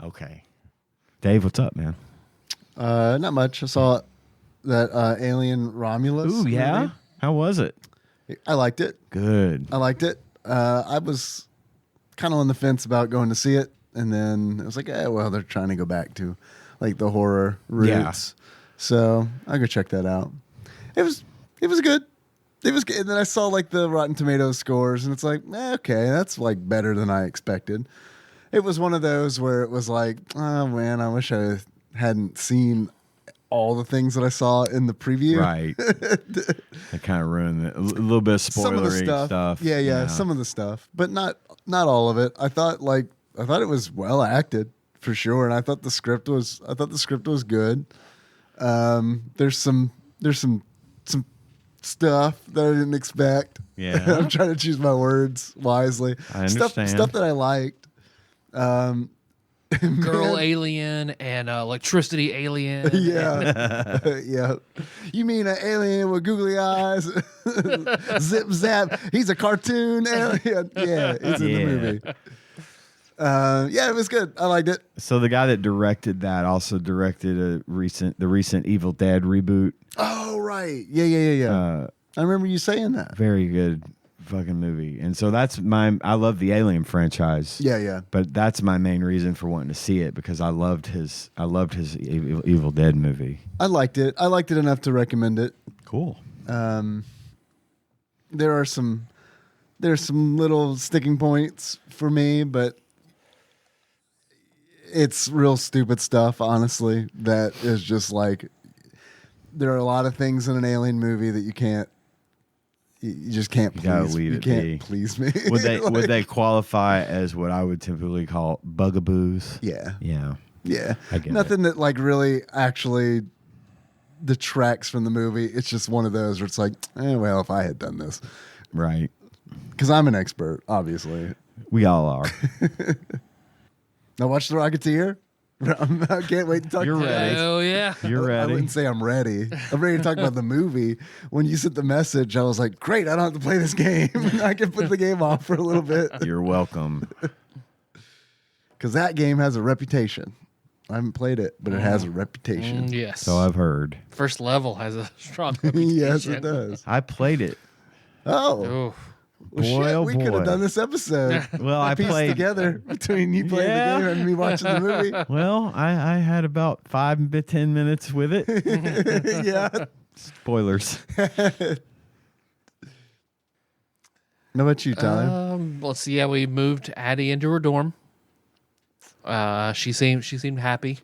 Okay. Dave, what's up, man? Not much. I saw that Alien Romulus. Ooh, yeah? movie. How was it? I liked it. Good. I liked it. I was kind of on the fence about going to see it, and then it was like, well, they're trying to go back to like the horror roots. Yeah. So I'll go check that out. It was good. It was good. And then I saw like the Rotten Tomatoes scores, and it's like, okay, that's like better than I expected. It was one of those where it was like, oh man, I wish I hadn't seen all the things that I saw in the preview. Right. That kind of ruined it. A little bit of spoilery Some of the stuff. Yeah, some of the stuff, but not all of it. I thought it was well acted for sure, and I thought the script was good. There's some stuff that I didn't expect. Yeah. I'm trying to choose my words wisely. I understand. Stuff that I liked. Girl alien and electricity alien. Yeah. Yeah. You mean an alien with googly eyes? Zip zap. He's a cartoon alien. Yeah, it's in the movie. Yeah, it was good. I liked it. So the guy that directed that also directed the recent Evil Dead reboot. Oh, right. Yeah. I remember you saying that. Very good fucking movie. And so I love the Alien franchise. Yeah. But that's my main reason for wanting to see it, because I loved his Evil Dead movie. I liked it. I liked it enough to recommend it. Cool. There's some little sticking points for me, but it's real stupid stuff, honestly, that is just like, there are a lot of things in an Alien movie that you just can't please. You gotta leave it be. Please me. Would they qualify as what I would typically call bugaboos? Yeah. Yeah. I get Nothing that like really actually detracts from the movie. It's just one of those where it's like, well, if I had done this. Right. Because I'm an expert, obviously. We all are. Now watch The Rocketeer. I can't wait to talk You're about ready. it. Hell yeah. You're I ready. wouldn't say I'm ready. I'm ready to talk about the movie. When you sent the message, I was like, great, I don't have to play this game. I can put the game off for a little bit. You're welcome. Because that game has a reputation. I haven't played it, but it has a reputation. Yes. So I've heard. First level has a strong reputation. Yes, it does. I played it. Oh, Ooh. Well, Boy, shit, oh we could boy. have done this episode. Well, I Pieced played together between you playing Yeah. the game and me watching the movie. Well, I had about 10 minutes with it. Yeah. Spoilers. How about you, Tyler? Let's see. Yeah, we moved Addie into her dorm. She seemed happy.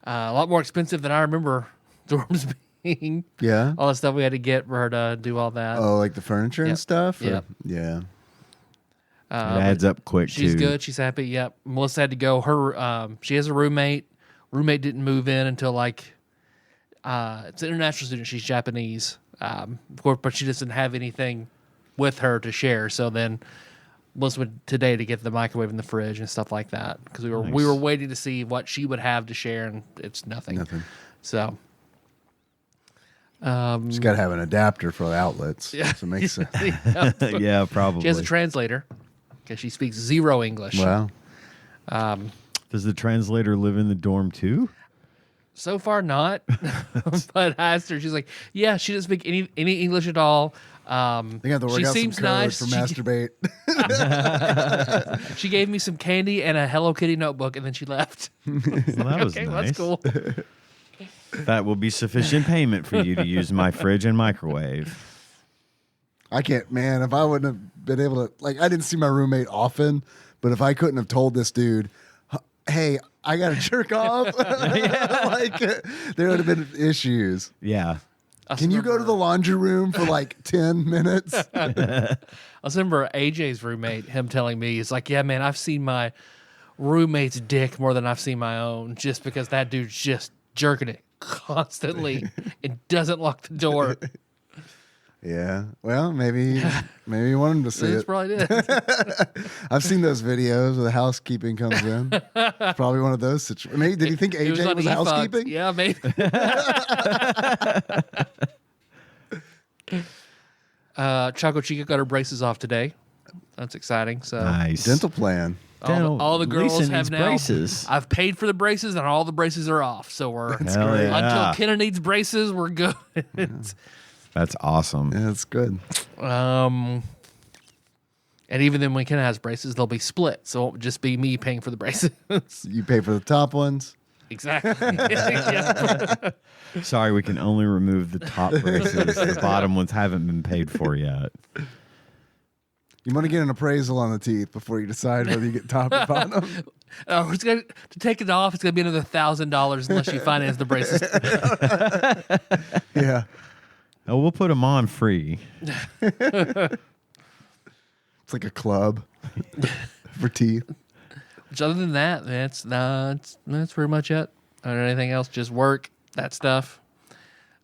A lot more expensive than I remember dorms being. Yeah. All the stuff we had to get for her to do all that. Oh, like the furniture and Yep. stuff? Or- Yep. Yeah. It adds up quick, She's too. good. She's happy. Yep. Melissa had to go. She has a roommate. Roommate didn't move in until like it's an international student. She's Japanese. Of course, but she doesn't have anything with her to share. So then Melissa went today to get the microwave and the fridge and stuff like that because we were waiting to see what she would have to share, and it's nothing. Nothing. So She's got to have an adapter for the outlets. Yeah. So it makes sense. Yeah, probably. she has a translator because she speaks zero English. Wow. Does the translator live in the dorm, too? So far, not. But I asked her. She's like, "Yeah, she doesn't speak any English at all." They got to work She out some seems codes nice. for She- masturbate. She gave me some candy and a Hello Kitty notebook, and then she left. Well, that was Okay, well, nice. that's cool. That will be sufficient payment for you to use my fridge and microwave. I can't, man. If I wouldn't have been able to, like, I didn't see my roommate often, but if I couldn't have told this dude, hey, I got to jerk off, like, there would have been issues. Yeah. Can you go to the laundry room for like 10 minutes? I remember AJ's roommate, him telling me, he's like, "Yeah, man, I've seen my roommate's dick more than I've seen my own just because that dude's just jerking it constantly and doesn't lock the door." Yeah. Well, maybe you want him to see That's it. probably it. I've seen those videos where the housekeeping comes in. Probably one of those situations. Maybe, did you think It AJ on was e-fucked. housekeeping? Yeah, maybe. Choco Chica got her braces off today. That's exciting. So Nice. Dental plan. all the girls Lisa have needs now braces. I've paid for the braces, and all the braces are off. So we're Hell great. yeah. until Kenna needs braces, we're good. That's awesome. Yeah, that's good. And even then, when Kenna has braces, they'll be split, so it won't just be me paying for the braces. You pay for the top ones. Exactly. Yeah. Sorry, we can only remove the top braces. The bottom ones haven't been paid for yet. You want to get an appraisal on the teeth before you decide whether you get top or bottom. To take it off, it's gonna be another $1,000 unless you finance the braces. Yeah. Oh, we'll put them on free. It's like a club for teeth. Which, other than that, that's pretty much it. I don't know anything else. Just work, that stuff.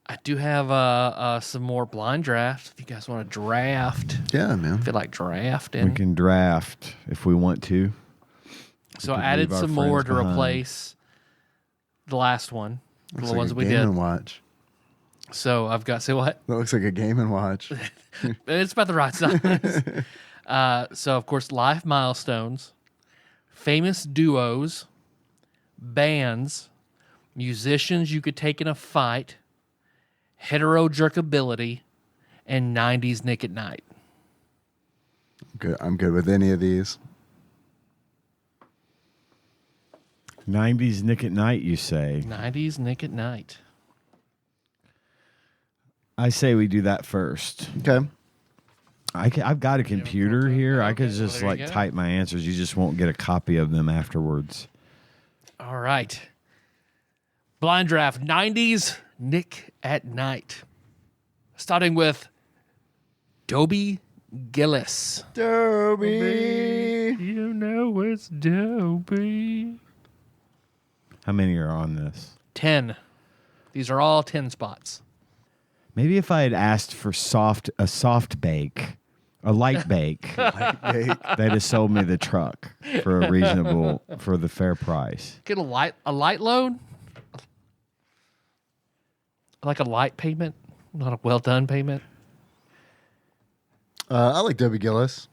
I do have some more blind drafts. If you guys want to draft, Yeah, man. I feel like drafting. We can draft if we want to. So I could added leave our some more friends to behind. replace the last one, Looks the like ones a we Game did. and Watch. So I've got, say what? That looks like a Game and Watch. It's about the right size. So, of course, life milestones, famous duos, bands, musicians you could take in a fight, hetero jerkability, and 90s Nick at Night. Good. I'm good with any of these. 90s Nick at Night, you say? 90s Nick at Night. I say we do that first. Okay. I've got a computer here. I could Okay, just well, there you like go. type my answers. You just won't get a copy of them afterwards. All right. Blind draft 90s Nick at Night. Starting with Dobie Gillis. Dobie. You know it's Dobie. How many are on this? 10. These are all 10 spots. Maybe if I had asked for a soft bake, a light bake, Hey, they'd have sold me the truck for the fair price. Get a light load? Like a light payment? Not a well done payment? I like Dobie Gillis.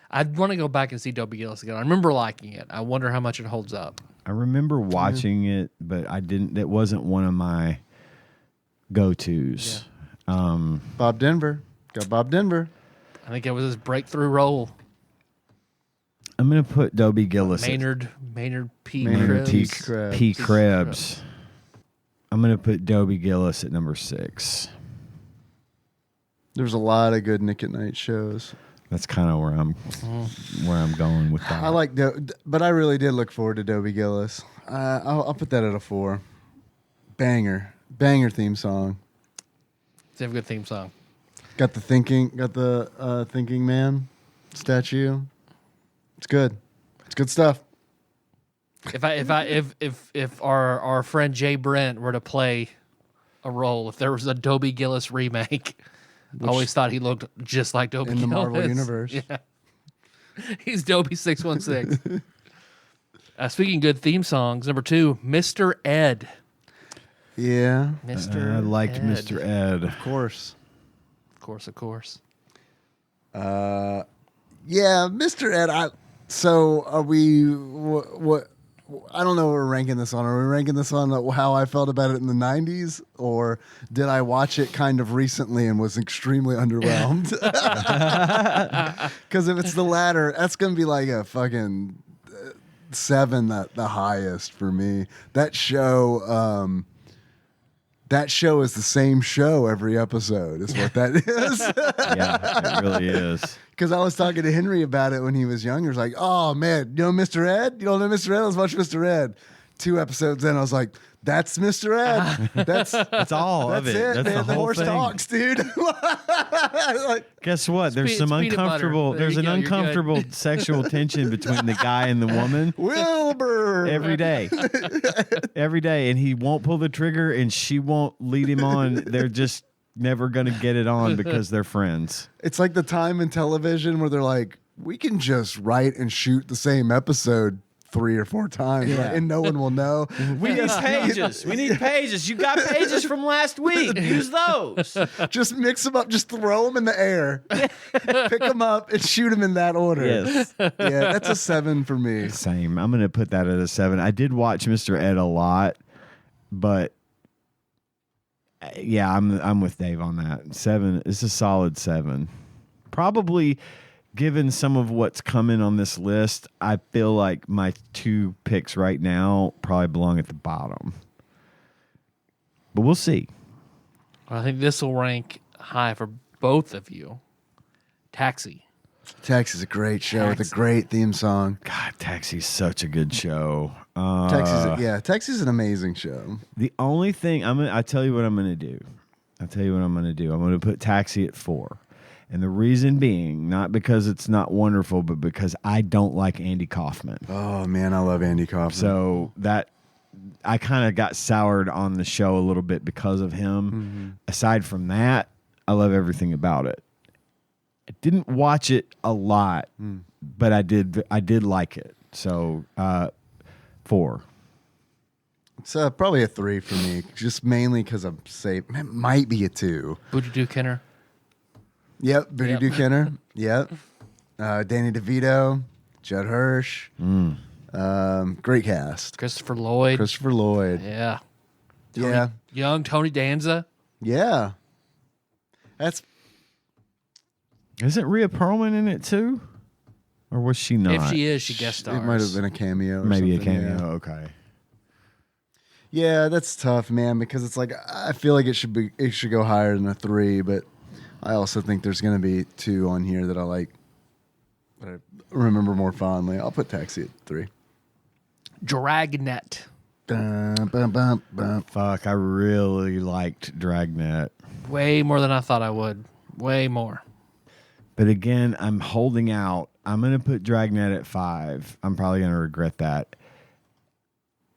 I'd want to go back and see Dobie Gillis again. I remember liking it. I wonder how much it holds up. I remember watching it, but I didn't. It wasn't one of my go-tos. Bob Denver. Got Bob Denver. I think it was his breakthrough role. I'm going to put Dobie Gillis. Maynard P. Maynard Krebs. P. P. Krebs. I'm going to put Dobie Gillis at number 6. There's a lot of good Nick at Night shows. That's kind of where I'm going with that. I like, but I really did look forward to Dobie Gillis. I'll put that at a 4. Banger theme song. They have a good theme song. Got the thinking man statue. It's good. It's good stuff. If our friend Jay Brent were to play a role, if there was a Dobie Gillis remake, I always thought he looked just like Dobie Gillis in the Marvel universe. Yeah. He's Dobie 616. Speaking of good theme songs, number 2, Mr. Ed. Yeah, Mr. I liked Ed. Mr. Ed. of course. Of course. Yeah, Mr. Ed. So are we? What? I don't know what we're ranking this on. Are we ranking this on how I felt about it in the 90s? Or did I watch it kind of recently and was extremely underwhelmed? Because if it's the latter, that's going to be like a fucking 7, the highest for me. That show is the same show every episode, is what that is. Yeah, it really is. Because I was talking to Henry about it when he was younger. He was like, oh, man, you know Mr. Ed? You don't know Mr. Ed? Let's watch Mr. Ed. 2 episodes in, I was like, that's Mr. Ed. That's all of it. That's That's the whole horse thing. talks, dude. Like, Guess what? There's It's some peanut butter. uncomfortable. There There's you an go, you're good. uncomfortable sexual tension between the guy and the woman Wilbur. every day, and he won't pull the trigger, and she won't lead him on. They're just never gonna get it on because they're friends. It's like the time in television where they're like, we can just write and shoot the same episode 3 or 4 times, right? And no one will know. We need pages. We need pages. You got pages from last week. Use those. Just mix them up. Just throw them in the air. Pick them up and shoot them in that order. Yes. Yeah, that's a 7 for me. Same. I'm gonna put that at a 7. I did watch Mr. Ed a lot, but yeah, I'm with Dave on that. 7. It's a solid 7. Probably, given some of what's coming on this list, I feel like my 2 picks right now probably belong at the bottom. But we'll see. I think this will rank high for both of you. Taxi. Taxi's a great show with a great theme song. God, Taxi's such a good show. Taxi's an amazing show. The only thing I tell you what I'm gonna do. I'm gonna put Taxi at 4. And the reason being, not because it's not wonderful, but because I don't like Andy Kaufman. Oh man, I love Andy Kaufman. So that I kind of got soured on the show a little bit because of him. Mm-hmm. Aside from that, I love everything about it. I didn't watch it a lot, but I did like it. So 4. It's probably a 3 for me, just mainly because I'm safe. It might be a 2. Booty Doo Kenner. Yep, Booty Doo Kenner. Yep, Danny DeVito, Judd Hirsch. Great cast. Christopher Lloyd. Yeah. Yeah, Young Tony Danza. yeah. That's Isn't Rhea Perlman in it too? Or was she not? If she is, she guest stars. it. Might have been a cameo. Or Maybe a something, cameo. yeah. Okay. Yeah, that's tough, man, because it's like I feel like it should go higher than a 3, but I also think there's going to be 2 on here that I like, that I remember more fondly. I'll put Taxi at 3. Dragnet. Dun, bum, bum, bum. Fuck, I really liked Dragnet. Way more than I thought I would. Way more. But again, I'm holding out. I'm going to put Dragnet at 5. I'm probably going to regret that.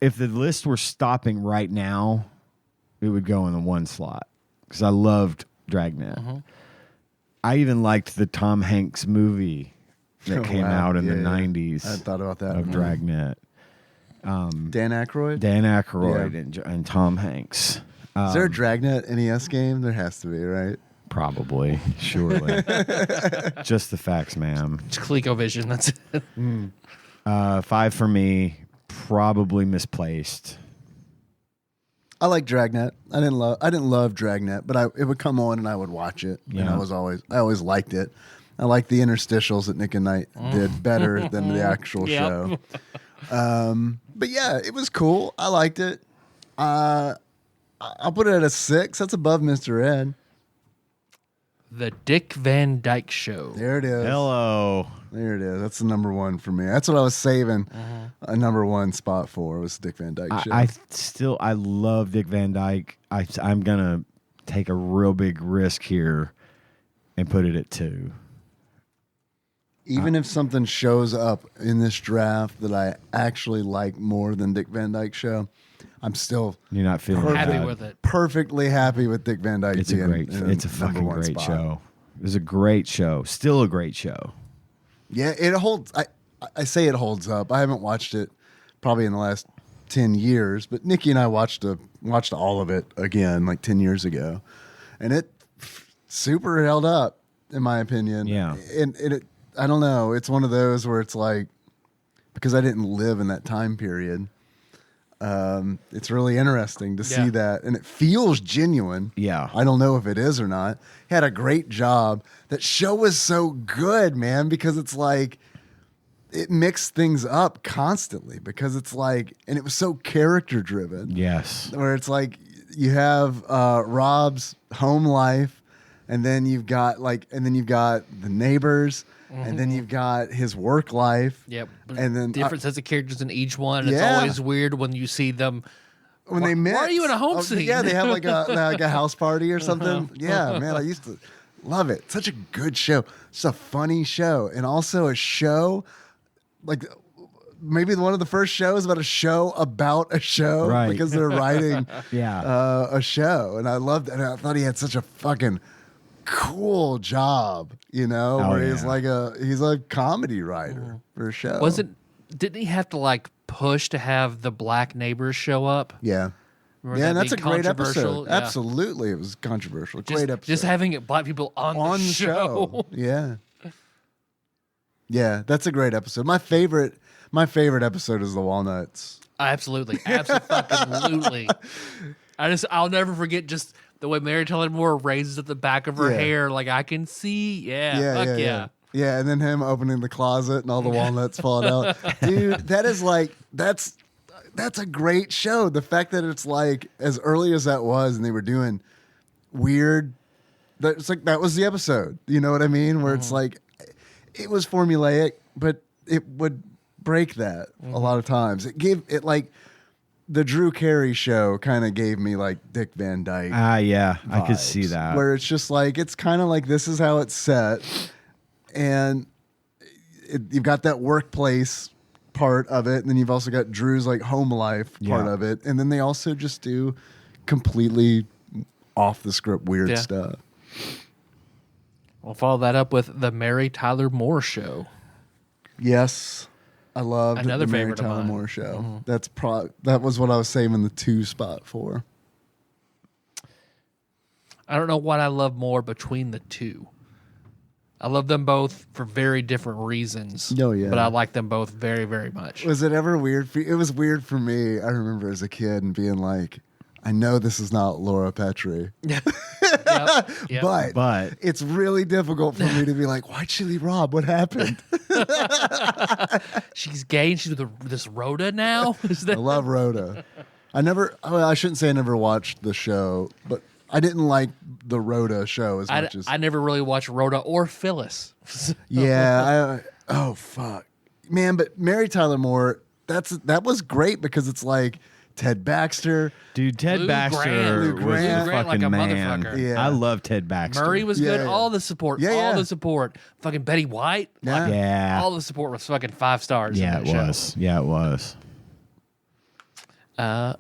If the list were stopping right now, it would go in the 1 slot because I loved Dragnet. I even liked the Tom Hanks movie that came out in the 90s I hadn't thought about that. of Dragnet. Dan Aykroyd? Dan Aykroyd and Tom Hanks. Is there a Dragnet NES game? There has to be, right? Probably, surely. Just the facts, ma'am. It's ColecoVision. That's it. 5 for me. Probably misplaced. I like Dragnet. I didn't love Dragnet, but it would come on and I would watch it. And Yeah. I always liked it. I like the interstitials that Nick and Knight did better than the actual show. But yeah, it was cool. I liked it. I'll put it at a 6. That's above Mr. Ed. The Dick Van Dyke Show. There it is. Hello. There it is. That's the number 1 for me. That's what I was saving a number 1 spot for, was Dick Van Dyke Show. I love Dick Van Dyke. I'm going to take a real big risk here and put it at 2. Even if something shows up in this draft that I actually like more than Dick Van Dyke Show, I'm still You're not feeling Happy bad. with it. perfectly happy with Dick Van Dyke. It's a fucking number 1 great spot. show. It was a great show. Still a great show. Yeah, it holds. I say it holds up. I haven't watched it probably in the last 10 years, but Nikki and I watched all of it again like 10 years ago, and it super held up in my opinion. Yeah, and it. I don't know. It's one of those where it's like, because I didn't live in that time period. It's really interesting to see that, and it feels genuine. Yeah. I don't know if it is or not. He had a great job. That show was so good, man, because it's like it mixed things up constantly, because it's like, and it was so character driven. yes. Where it's like you have Rob's home life, and then you've got the neighbors. And then you've got his work life. Yep. And then different sets of characters in each one. And Yeah. It's always weird when you see them. when they mix. Why are you in a home scene? Yeah, they have like a house party or something. Yeah, man, I used to love it. Such a good show. It's a funny show, and also a show like maybe one of the first shows about a show about a show, Right. because they're writing Yeah. a show, and I loved it. And I thought he had such a fucking cool job, where he's a comedy writer for a show. Didn't he have to like push to have the black neighbors show up? Yeah. Remember Yeah, that and that's a being great episode. controversial? Yeah. Absolutely, it was controversial. Great episode. Just having black people on the show. Yeah. Yeah, that's a great episode. My favorite episode is the walnuts. Absolutely. Absolutely. I'll never forget just the way Mary Tyler Moore raises at the back of her Yeah. hair. Like I can see. Yeah. Yeah, and then him opening the closet and all the walnuts falling out. Dude, that is like that's a great show. The fact that it's like as early as that was, and they were doing weird. It's like that was the episode. You know what I mean? Where it's like it was formulaic, but it would break that a lot of times. It gave it like the Drew Carey show kind of gave me like Dick Van Dyke. Yeah, I could vibes, see that. Where it's just like, it's kind of like this is how it's set. And you've got that workplace part of it. And then you've also got Drew's like home life part of it. And then they also just do completely off the script weird stuff. We'll follow that up with the Mary Tyler Moore Show. Yes. I loved Another the Mary favorite of Tyler mine. Moore show. That was what I was saving the 2 spot for. I don't know what I love more between the two. I love them both for very different reasons. Oh, yeah. But I like them both very, very much. Was it ever weird for you? It was weird for me. I remember as a kid and being like, I know this is not Laura Petrie. Yep. But it's really difficult for me to be like, why'd she leave Rob? What happened? She's gay and she's with this Rhoda now? Is I that love Rhoda. I shouldn't say I never watched the show, but I didn't like the Rhoda show as much as I never really watched Rhoda or Phyllis. oh fuck, man! But Mary Tyler Moore, that was great because it's like Ted Baxter, Dude, Ted Lou Baxter Grant. Lou was Grant a like fucking a man. motherfucker. Yeah. I love Ted Baxter. Murray was good. Yeah. All the support. Yeah, all yeah. the support. Fucking Betty White. Yeah. Yeah. All the support was fucking 5 stars. Yeah, in it that was. Yeah, it was. show.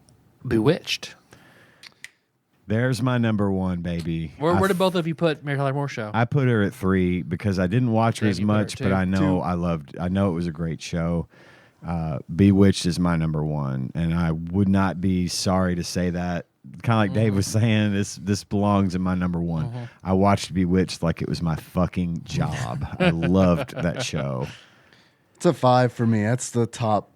Bewitched. There's my number 1, baby. Where did both of you put Mary Tyler Moore show? I put her at 3 because I didn't watch her Yeah, as you put her much, at but 2. I know I know it was a great show. Bewitched is my number 1, and I would not be sorry to say that. Kind of like Dave was saying, this belongs in my number 1. I watched Bewitched like it was my fucking job. I loved that show. It's a 5 for me. That's the top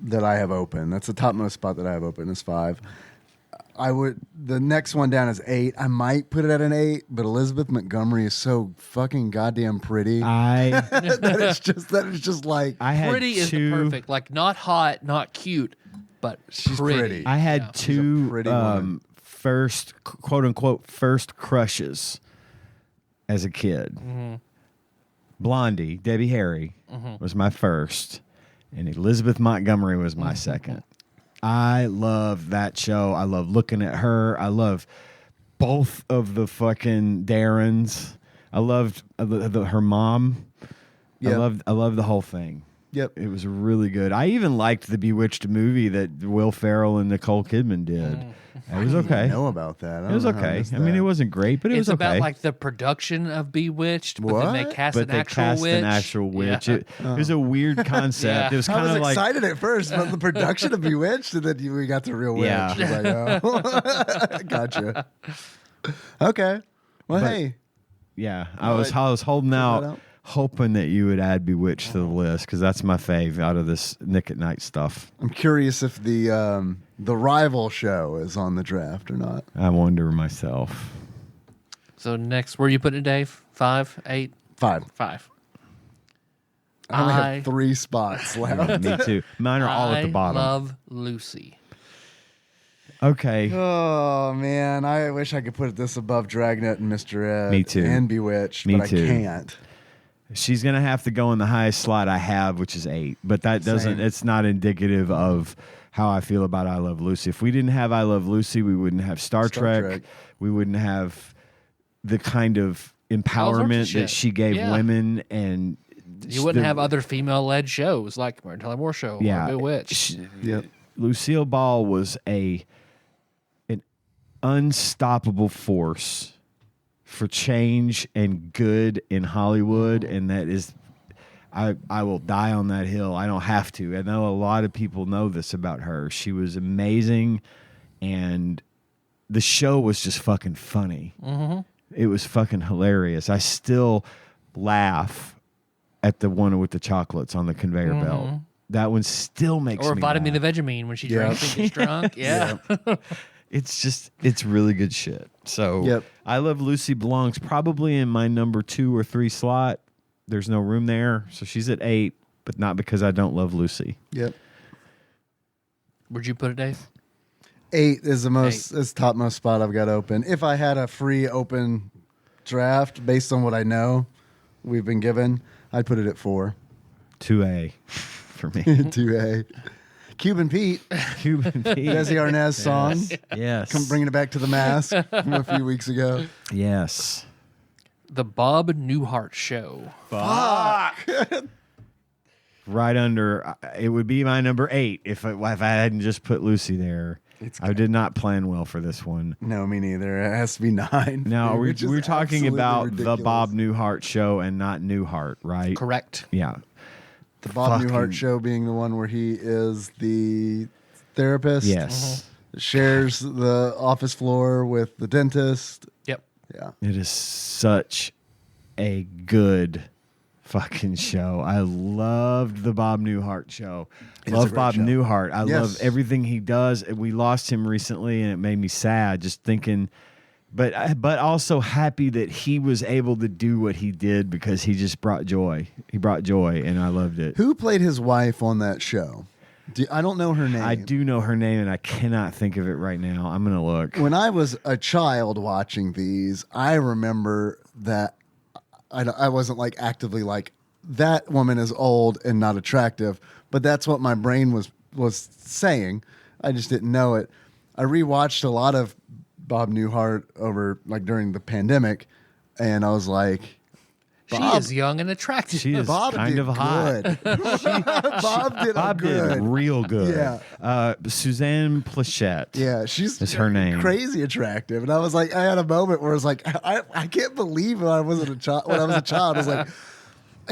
that I have open. That's the topmost spot that I have open is 5. The next one down is 8. I might put it at an 8, but Elizabeth Montgomery is so fucking goddamn pretty. that is just like I had Pretty is the perfect, like not hot, not cute, but She's pretty. pretty. I had She's a two pretty woman. first quote unquote first crushes as a kid. Blondie, Debbie Harry was my first, and Elizabeth Montgomery was my second. I love that show. I love looking at her. I love both of the fucking Darrens. I loved her mom. Yep. I loved the whole thing. Yep. It was really good. I even liked the Bewitched movie that Will Ferrell and Nicole Kidman did. It was okay. I know about that. It was okay. I mean, it wasn't great, but it It's was okay. about like the production of Bewitched, but then they What? cast but an they actual cast witch. an actual witch. Yeah. It was a weird concept. Yeah. It was I kind was of like excited at first about the production of Bewitched, and then we got the real witch. Yeah. I was like, oh. Gotcha. Okay. Well, But- hey. yeah. I was holding out, out. hoping that you would add Bewitched to the list because that's my fave out of this Nick at Night stuff. I'm curious if the rival show is on the draft or not. I wonder myself. So next, where you putting it, Dave? 5, 8, 5. 5. I only have 3 spots left. Me too. Mine are all at the bottom. I love Lucy. Okay. Oh man, I wish I could put this above Dragnet and Mr. Ed. Me too. And Bewitched, Me but too. I can't. She's gonna have to go in the highest slot I have, which is 8. But that doesn't. Same. It's not indicative of how I feel about I Love Lucy. If we didn't have I Love Lucy, we wouldn't have Star Trek. We wouldn't have the kind of empowerment shit. that she gave Yeah. women, and You wouldn't have other female-led shows like Mary Tyler Moore Show or Bewitched. Yep. Lucille Ball was an unstoppable force for change and good in Hollywood, and that is, I will die on that hill. I don't have to. I know a lot of people know this about her. She was amazing, and the show was just fucking funny. It was fucking hilarious. I still laugh at the one with the chocolates on the conveyor belt. That one still makes Or me Vitamin laugh. the Vegemine when she drinks and gets drunk. Yeah. It's really good shit. So Yep. I Love Lucy belongs probably in my number 2 or 3 slot. There's no room there. So she's at 8, but not because I don't love Lucy. Yep. Where'd you put it, Dave? 8 is is topmost spot I've got open. If I had a free open draft based on what I know we've been given, I'd put it at 4. 2A for me. 2A. Cuban Pete, Cuban Pete. Desi Arnaz song. Yes. Come bringing it back to the mask from a few weeks ago. Yes. The Bob Newhart Show. Right under, it would be my number 8 if I hadn't just put Lucy there. I did not plan well for this one. No, me neither. It has to be 9. No, which is we're talking absolutely about ridiculous. the Bob Newhart show and not Newhart, right? Correct. Yeah. The Bob fucking- Newhart show being the one where he is the therapist. Yes. Shares the office floor with the dentist. Yep. Yeah. It is such a good fucking show. I loved the Bob Newhart show. It's a Love great Bob show. Newhart. I Yes. love everything he does. We lost him recently, and it made me sad just thinking. But also happy that he was able to do what he did because he just brought joy. He brought joy, and I loved it. Who played his wife on that show? I don't know her name. I do know her name, and I cannot think of it right now. I'm gonna look. When I was a child watching these, I remember that I wasn't like actively like, that woman is old and not attractive, but that's what my brain was saying. I just didn't know it. I rewatched a lot of Bob Newhart over like during the pandemic, and I was like, She Bob- is young and attractive. She is Bob kind did of hot. good. Bob did Did good. real good. Yeah. Suzanne Plachette. Yeah, she's Is her name. crazy attractive, and I was like, I had a moment where I was like, I can't believe when I was a child. I was like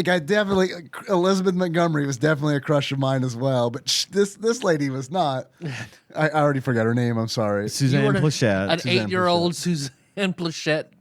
I definitely Elizabeth Montgomery was definitely a crush of mine as well, but this lady was not. I already forgot her name. I'm sorry. You Suzanne were Plachette. An Suzanne 8-year-old Suzanne Plachette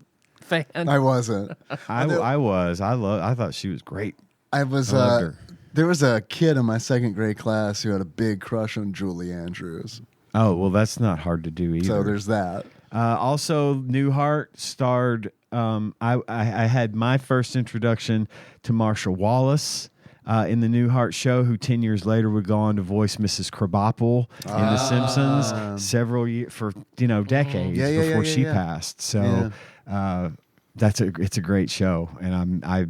fan. I wasn't. I was. I thought she was great. I was. I loved her. There was a kid in my second grade class who had a big crush on Julie Andrews. Oh, well, that's not hard to do either. So there's that. Also, Newhart starred. I had my first introduction to Marsha Wallace in the Newhart show, who 10 years later would go on to voice Mrs. Krabappel in The Simpsons several years for decades before she passed. So it's a great show, and I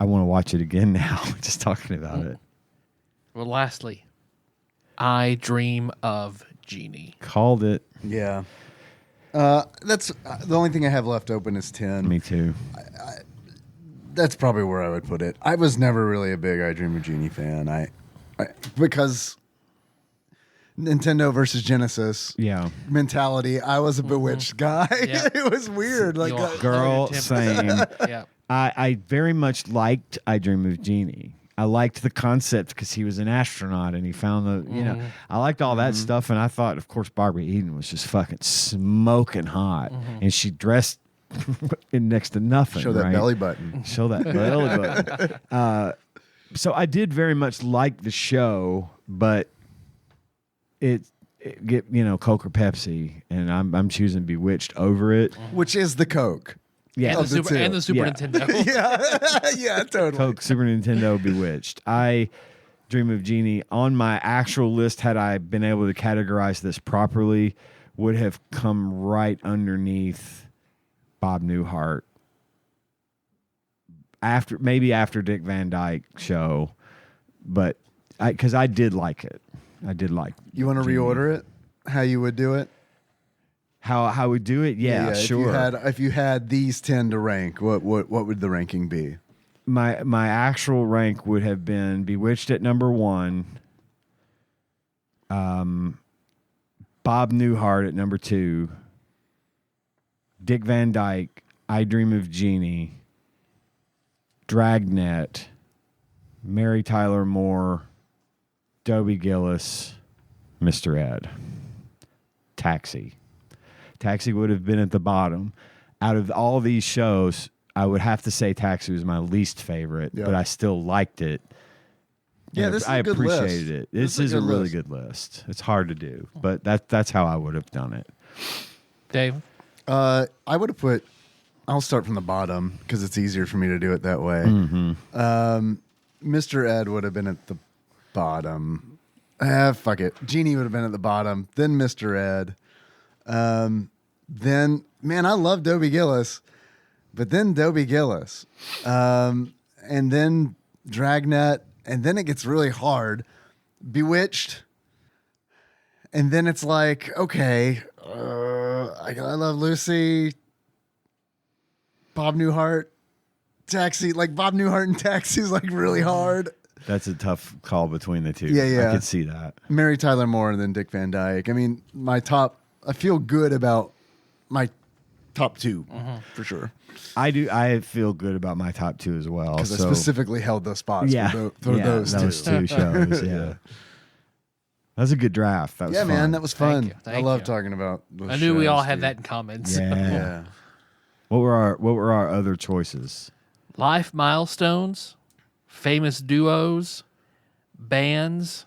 want to watch it again now. Just talking about it. Well, lastly, I Dream of Jeannie. Called it. Yeah. That's the only thing I have left open is 10. Me too. That's probably where I would put it. I was never really a big I Dream of Jeannie fan. I because Nintendo versus Genesis mentality, I was a Bewitched guy. Yeah. It was weird. Like Girl, same. Yeah. I very much liked I Dream of Jeannie. I liked the concept because he was an astronaut and he found the, I liked all that stuff. And I thought, of course, Barbara Eden was just fucking smoking hot. And she dressed in next to nothing. Show that belly button. Show that belly button. So I did very much like the show, but it get Coke or Pepsi, and I'm choosing Bewitched over it. Which is the Coke. Yeah, And the Super Nintendo. Yeah, totally. Coke, Super Nintendo, Bewitched. I Dream of Jeannie on my actual list, had I been able to categorize this properly, would have come right underneath Bob Newhart. After Dick Van Dyke show, but because I did like it. I did like. You want to reorder it? How you would do it? How we do it? Yeah, sure. If you had these 10 to rank, what would the ranking be? My actual rank would have been Bewitched at number 1, Bob Newhart at number 2, Dick Van Dyke, I Dream of Jeannie, Dragnet, Mary Tyler Moore, Dobie Gillis, Mr. Ed, Taxi. Taxi would have been at the bottom. Out of all these shows, I would have to say Taxi was my least favorite, but I still liked it. Yeah, this is a good list. I appreciated it. This is a really good list. It's hard to do, but that's how I would have done it. Dave? I would have put... I'll start from the bottom because it's easier for me to do it that way. Mr. Ed would have been at the bottom. Fuck it. Jeannie would have been at the bottom. Then Mr. Ed. Then, man, I love Dobie Gillis. But then Dobie Gillis. And then Dragnet. And then it gets really hard. Bewitched. And then it's like, okay, I Love Lucy. Bob Newhart. Taxi. Like Bob Newhart and Taxi is like really hard. That's a tough call between the two. Yeah. I could see that. Mary Tyler Moore and then Dick Van Dyke. I mean, I feel good about my top 2 for sure. I do. I feel good about my top 2 as well. Because I specifically held those spots for those two shows. Yeah. That was a good draft. That was fun. Man, that was fun. Thank I love talking about those I knew we shows, all had dude. that in common. So. Yeah. What were our other choices? Life milestones, famous duos, bands,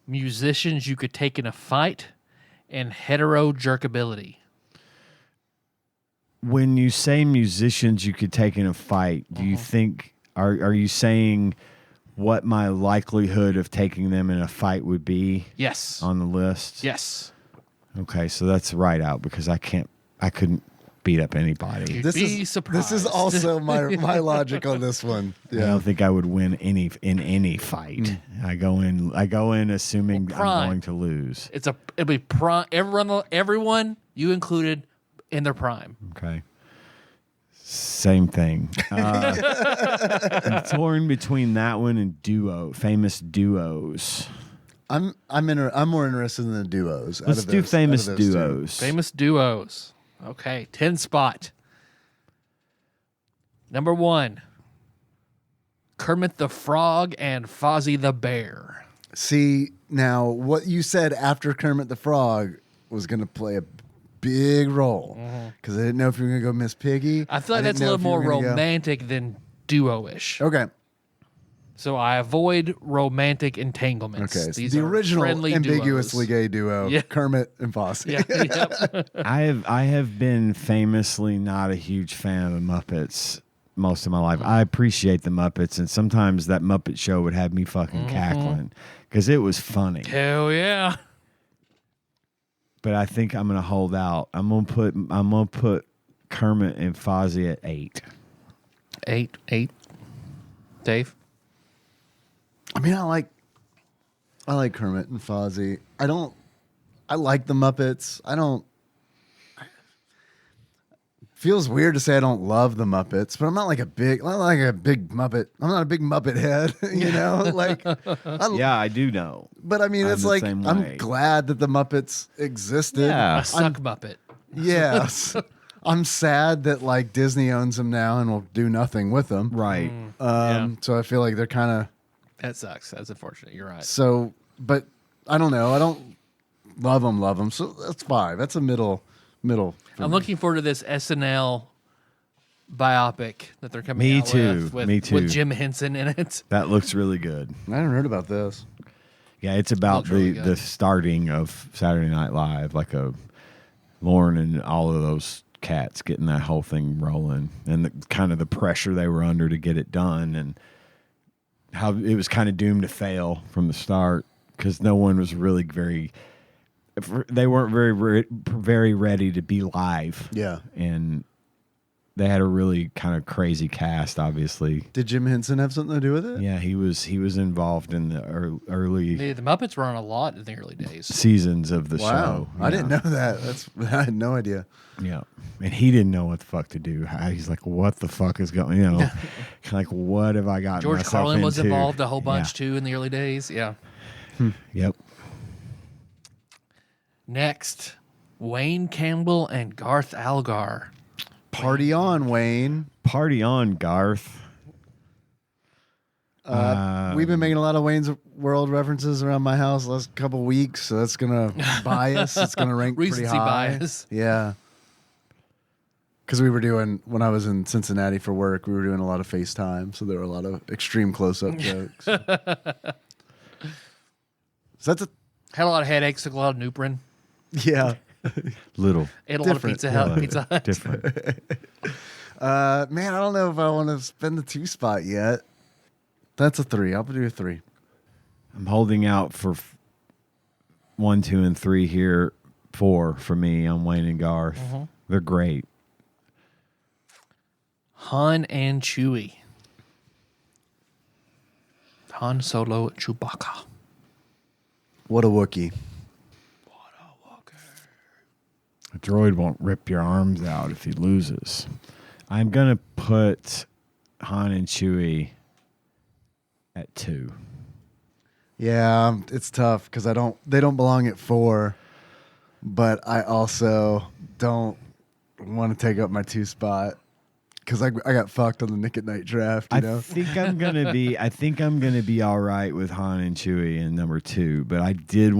musicians you could take in a fight, and hetero jerkability. When you say musicians you could take in a fight, do you think are you saying what my likelihood of taking them in a fight would be? Yes. On the list? Yes. Okay, so that's right out because I couldn't beat up anybody. You'd be surprised. This is also my logic on this one. I don't think I would win in any fight. I go in assuming I'm going to lose. It'll be prime. Everyone, you included, in their prime. Okay. Same thing. I'm torn between that one and famous duos. I'm more interested in the duos. Let's do famous duos. Famous duos. Okay, 10 spot. Number 1, Kermit the Frog and Fozzie the Bear. See, now what you said after Kermit the Frog was going to play a big role because I didn't know if you were going to go Miss Piggy. I feel like that's a little more romantic than duo-ish. Okay. So I avoid romantic entanglements. Okay, so These the are original friendly ambiguously duos. gay duo, Yeah. Kermit and Fosse. Yeah, yep. I have been famously not a huge fan of the Muppets most of my life. I appreciate the Muppets, and sometimes that Muppet Show would have me fucking cackling because it was funny. Hell yeah. But I think I'm gonna hold out. I'm gonna put Kermit and Fozzie at 8. 8. Dave? I mean, I like Kermit and Fozzie. I like the Muppets. Feels weird to say I don't love the Muppets, but I'm not like a big Muppet. I'm not a big Muppet head, you know? Like, Yeah, I do know. but I mean, I'm it's the like, same I'm way. glad that the Muppets existed. Yeah. A suck Muppet. Yes. I'm sad that like Disney owns them now and will do nothing with them. Right. Yeah. So I feel like they're kind of That sucks. That's unfortunate. You're right. so, but I don't know. I don't love them. So that's 5. That's a middle. I'm looking forward to this SNL biopic that they're coming Me out too. with Me too. with Jim Henson in it. That looks really good. I haven't heard about this. Yeah, it's about Looks really the good. starting of Saturday Night Live, like Lauren and all of those cats getting that whole thing rolling, and the kind of the pressure they were under to get it done, and how it was kind of doomed to fail from the start because no one was really they weren't very ready to be live. Yeah. And they had a really kind of crazy cast, obviously. Did Jim Henson have something to do with it? Yeah, he was involved in the early The Muppets were on a lot in the early days. seasons of the Wow. show. I didn't know that. I had no idea. Yeah. And he didn't know what the fuck to do. He's like, what the fuck is going, like, what have I gotten George myself Carlin was into? involved a whole bunch Yeah. too in the early days. Yeah. Yep. Next, Wayne Campbell and Garth Algar. Party on, Wayne. Party on, Garth. We've been making a lot of Wayne's World references around my house the last couple weeks, so that's gonna bias. It's gonna rank pretty Recency high. bias. Yeah. Because we were doing, when I was in Cincinnati for work, we were doing a lot of FaceTime, so there were a lot of extreme close-up jokes. So that's Had a lot of headaches, took a lot of Nuprin. yeah. Little. Ate a lot of Different. Pizza Hut. Yeah, Pizza Hut. Different. Man, I don't know if I want to spend the 2 spot yet. That's a 3. I'll do a 3. I'm holding out for 1, 2, and 3 here. 4 for me on Wayne and Garth. They're great. Han and Chewie. Han Solo, Chewbacca. What a Wookiee. A droid won't rip your arms out if he loses. I'm going to put Han and Chewie at 2. Yeah, it's tough because they don't belong at 4, but I also don't want to take up my 2 spot because I got fucked on the Nick at Night draft. You know, I think I'm gonna be all right with Han and Chewie in number 2, but I do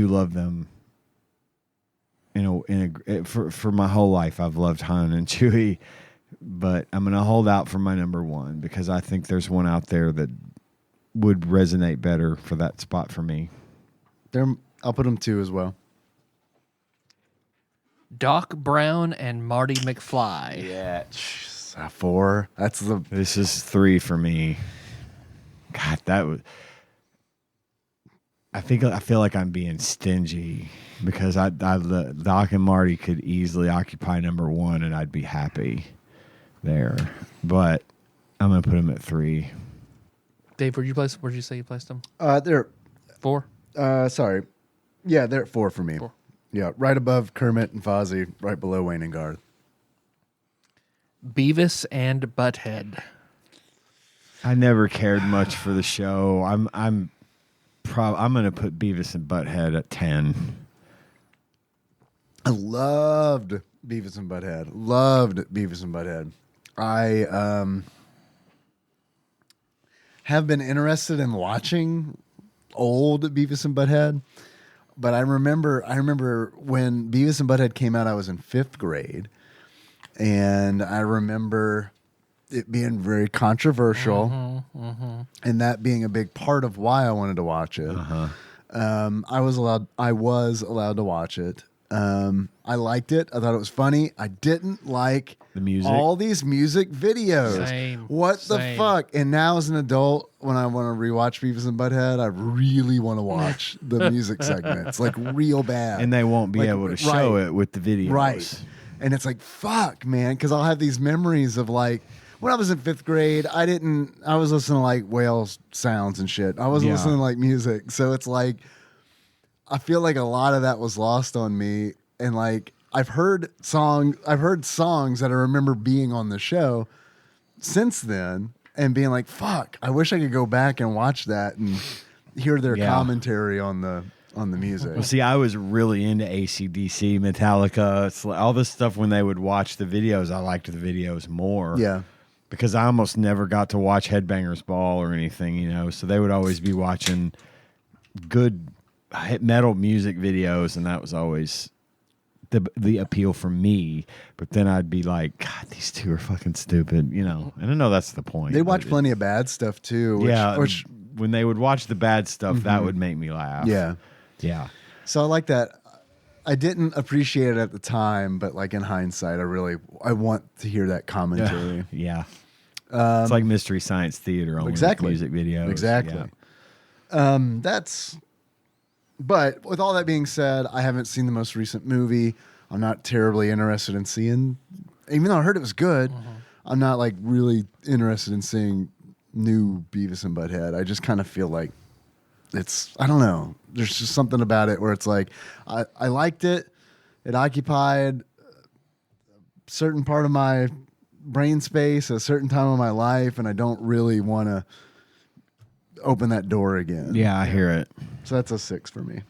love them. For my whole life, I've loved Han and Chewie, but I'm gonna hold out for my number 1 because I think there's one out there that would resonate better for that spot for me. I'll put them 2 as well. Doc Brown and Marty McFly. Yeah, 4. That's the This is 3 for me. God, that was. I feel like I'm being stingy because Doc and Marty could easily occupy number 1 and I'd be happy there. But I'm gonna put them at 3. Dave, where'd you say you placed them? they're 4? sorry, yeah, they're at 4 for me. 4. Yeah, right above Kermit and Fozzie, right below Wayne and Garth. Beavis and Butthead. I never cared much for the show. I'm gonna put Beavis and Butthead at 10. I loved Beavis and Butthead. Loved Beavis and Butthead. I have been interested in watching old Beavis and Butthead, but I remember when Beavis and Butthead came out, I was in 5th grade, and I remember it being very controversial, and that being a big part of why I wanted to watch it. I was allowed to watch it. I liked it. I thought it was funny. I didn't like The music? all these music videos. Same. What the Same. fuck? And now as an adult, when I want to rewatch Beavis and Butthead, I really want to watch the music segments, like real bad. And they won't be Like, able to show right. it with the videos. Right. And it's like, fuck, man. Because I'll have these memories of like, when I was in 5th grade, I was listening to like whale sounds and shit. I wasn't Yeah. listening to like music. So it's like, I feel like a lot of that was lost on me. And like, I've heard songs that I remember being on the show since then and being like, fuck, I wish I could go back and watch that and hear their Yeah. commentary on the music. Well, see, I was really into AC/DC, Metallica, it's like all this stuff. When they would watch the videos, I liked the videos more. Yeah. Because I almost never got to watch Headbangers Ball or anything, you know. So they would always be watching good metal music videos, and that was always the appeal for me. But then I'd be like, God, these two are fucking stupid, you know. And I know that's the point. They but watch plenty of bad stuff too. Which, when they would watch the bad stuff, that would make me laugh. yeah. Yeah. So I like that. I didn't appreciate it at the time, but like in hindsight, I want to hear that commentary. Yeah. It's like Mystery Science Theater only Exactly. with music videos. Exactly. Yeah. But with all that being said, I haven't seen the most recent movie. I'm not terribly interested in seeing, even though I heard it was good, I'm not like really interested in seeing new Beavis and Butthead. I just kind of feel like I don't know. There's just something about it where it's like, I liked it. It occupied a certain part of my brain space, a certain time of my life, and I don't really want to open that door again. Yeah, I hear it. So that's a 6 for me.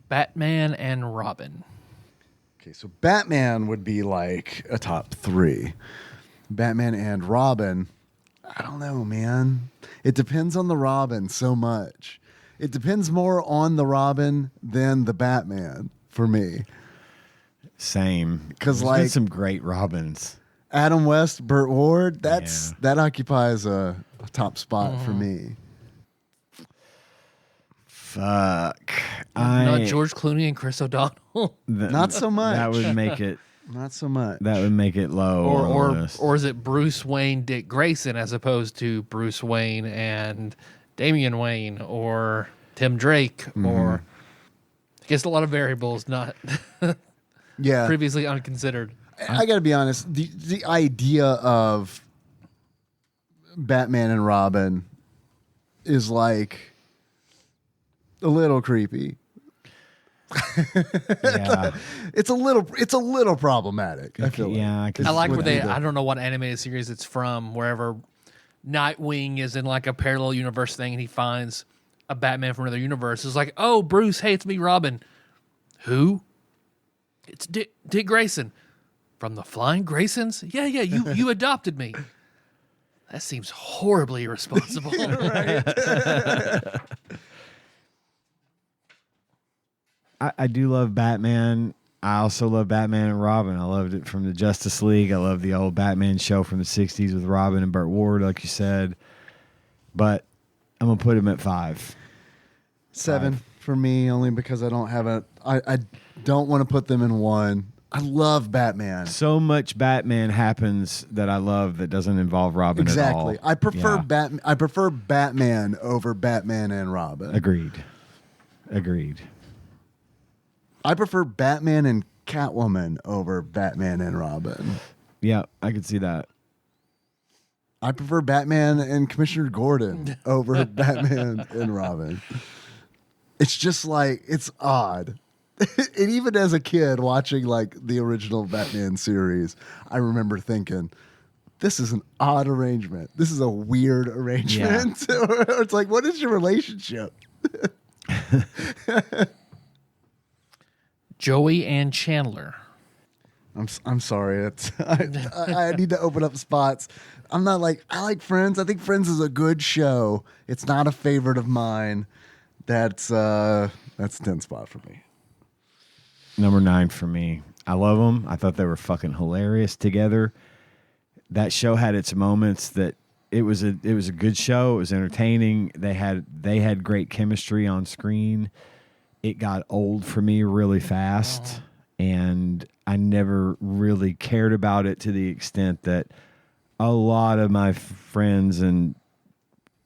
Batman and Robin. Okay, so Batman would be like a top 3. Batman and Robin, I don't know, man. It depends on the Robin so much. It depends more on the Robin than the Batman for me. Same. 'Cause, There's been like- some great Robins. Adam West, Burt Ward, that occupies a top spot for me. Fuck. Not George Clooney and Chris O'Donnell. Not so much. That would make it. Not so much. That would make it low. on the list. or is it Bruce Wayne, Dick Grayson, as opposed to Bruce Wayne and Damian Wayne or Tim Drake or I guess a lot of variables not Yeah. previously unconsidered. I got to be honest. The idea of Batman and Robin is like a little creepy. Yeah. It's a little problematic. I feel Yeah, I like. can I like where With they the- I don't know what animated series it's from, wherever Nightwing is in like a parallel universe thing and he finds a Batman from another universe. It's like, oh, Bruce, hey, it's me, Robin. Who? It's Dick Grayson. From the Flying Graysons? Yeah, you adopted me. That seems horribly irresponsible. I do love Batman. I also love Batman and Robin. I loved it from the Justice League. I love the old Batman show from the 60s with Robin and Burt Ward, like you said. But I'm going to put him at 5. 7 for me, only because I don't have I don't want to put them in 1. I love Batman. So much Batman happens that I love that doesn't involve Robin Exactly. at all. I prefer Yeah. I prefer Batman over Batman and Robin. Agreed. I prefer Batman and Catwoman over Batman and Robin. Yeah, I could see that. I prefer Batman and Commissioner Gordon over Batman and Robin. It's just like, it's odd. And even as a kid watching like the original Batman series, I remember thinking, this is an odd arrangement. This is a weird arrangement. It's like, what is your relationship? Joey and Chandler. I'm sorry. I need to open up spots. I'm not like, I like Friends. I think Friends is a good show. It's not a favorite of mine. That's 10 spot for me. Number 9 for me. I love them. I thought they were fucking hilarious together. that show had its moments. That it was a good show. It was entertaining. They had great chemistry on screen. It got old for me really fast, and I never really cared about it to the extent that a lot of my friends and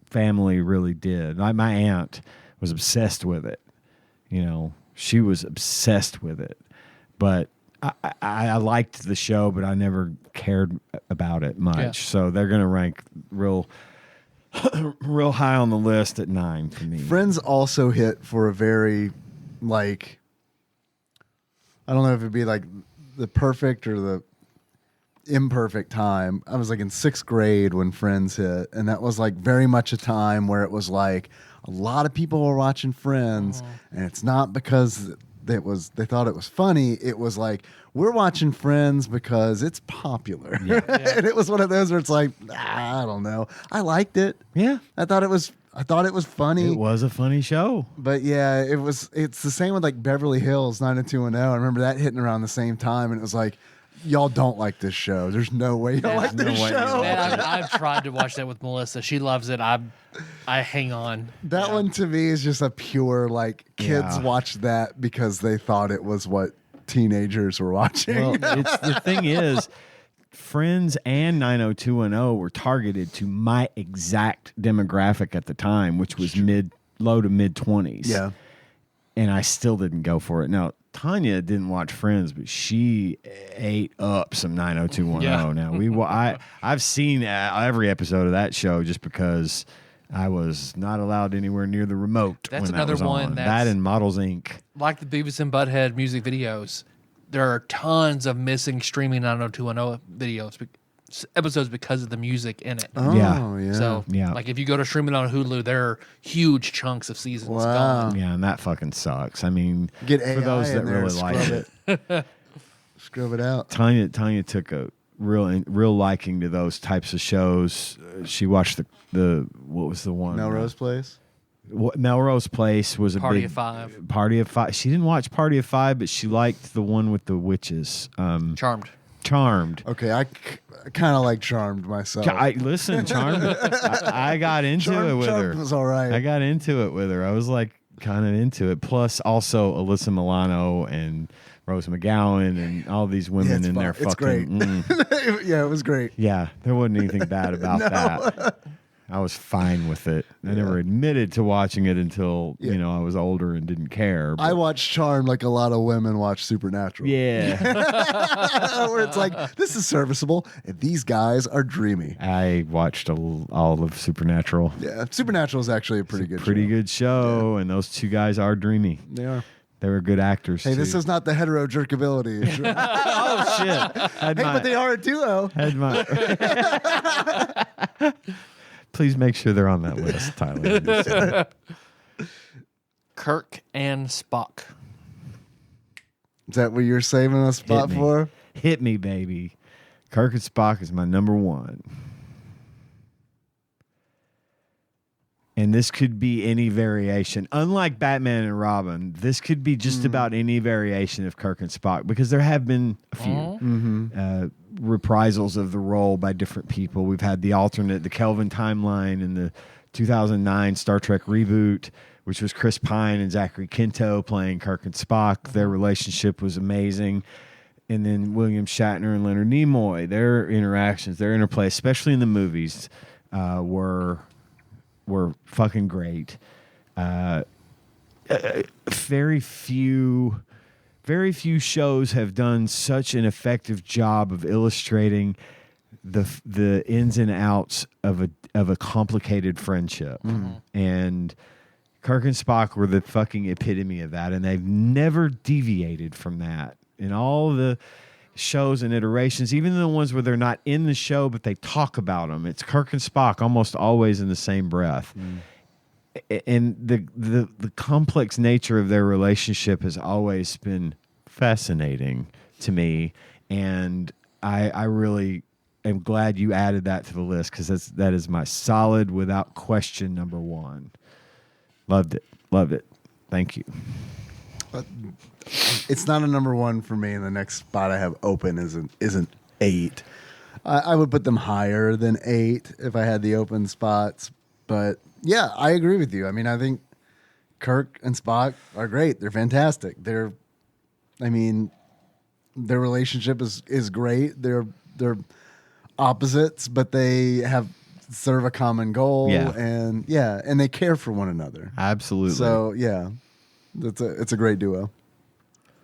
family really did. My aunt was obsessed with it. You know, she was obsessed with it. But I liked the show, but I never cared about it much. Yeah. So they're going to rank real high on the list at 9 for me. Friends also hit for a very, like, I don't know if it'd be like the perfect or the imperfect time. I was like in 6th grade when Friends hit, and that was like very much a time where it was like a lot of people were watching Friends, and it's not because they thought it was funny. It was like, we're watching Friends because it's popular. And it was one of those where it's like, I don't know. I liked it. Yeah. I thought it was funny. It was a funny show. But yeah, it's the same with like Beverly Hills 90210. I remember that hitting around the same time, and it was like, y'all don't like this show. There's no way y'all like this show. Man, I've tried to watch that with Melissa. She loves it. I hang on. That one to me is just a pure, like, kids Yeah. watched that because they thought it was what teenagers were watching. Well, the thing is, Friends and 90210 were targeted to my exact demographic at the time, which was low to mid 20s. Yeah. And I still didn't go for it. Now, Tanya didn't watch Friends, but she ate up some 90210. Yeah. Now I've seen every episode of that show just because I was not allowed anywhere near the remote. That's when another that was one on. that's- That and Models Inc. Like the Beavis and Butthead music videos, there are tons of missing streaming 90210 videos, episodes because of the music in it. Oh, yeah. So, Yeah. like if you go to streaming on Hulu, there are huge chunks of seasons Wow. gone. Yeah, and that fucking sucks. I mean, Get for AI those in that there, really like it. Scrub it out. Tanya took a real liking to those types of shows. She watched the what was the one? Melrose Place? Melrose Place was a Party big of Five. Party of Five. She didn't watch Party of Five, but she liked the one with the witches. Charmed. Charmed. Okay, I kind of like Charmed myself. Listen, Charmed. I got into it with Charmed her. was all right. I got into it with her. I was like kind of into it. Plus, also Alyssa Milano and Rose McGowan and all these women it's in fun. there. It's Fucking. great. Yeah, it was great. Yeah, there wasn't anything bad about that. I was fine with it. I never admitted to watching it until I was older and didn't care. I but- watch Charmed like a lot of women watch Supernatural. Yeah, Where it's like, this is serviceable, and these guys are dreamy. I watched all of Supernatural. Yeah, Supernatural is actually a pretty good show. Good show, and those two guys are dreamy. They are. They were good actors. Hey, this too. is not the hetero jerkability. oh shit! Hey, but they are a duo. Had my. Please make sure they're on that list, Tyler. Kirk and Spock. Is that what you're saving a spot Hit me. for? Hit me, baby. Kirk and Spock is my number one. And this could be any variation. Unlike Batman and Robin, this could be just about any variation of Kirk and Spock because there have been a few reprisals of the role by different people. We've had the Kelvin timeline in the 2009 Star Trek reboot, which was Chris Pine and Zachary Quinto playing Kirk and Spock. Their relationship was amazing. And then William Shatner and Leonard Nimoy, their interactions, their interplay, especially in the movies, were fucking great. Very few shows have done such an effective job of illustrating the ins and outs of a complicated friendship. And Kirk and Spock were the fucking epitome of that, and they've never deviated from that. In all the shows and iterations, even the ones where they're not in the show but they talk about them, it's Kirk and Spock almost always in the same breath. And the complex nature of their relationship has always been fascinating to me, and I really am glad you added that to the list because that is my solid, without question, number one. Loved it. Thank you. It's not a number one for me, and the next spot I have open is an 8. I would put them higher than 8 if I had the open spots. But yeah, I agree with you. I mean, I think Kirk and Spock are great. They're fantastic. Their relationship is great. They're opposites, but they serve a common goal. Yeah. And they care for one another. Absolutely. So yeah, it's a great duo.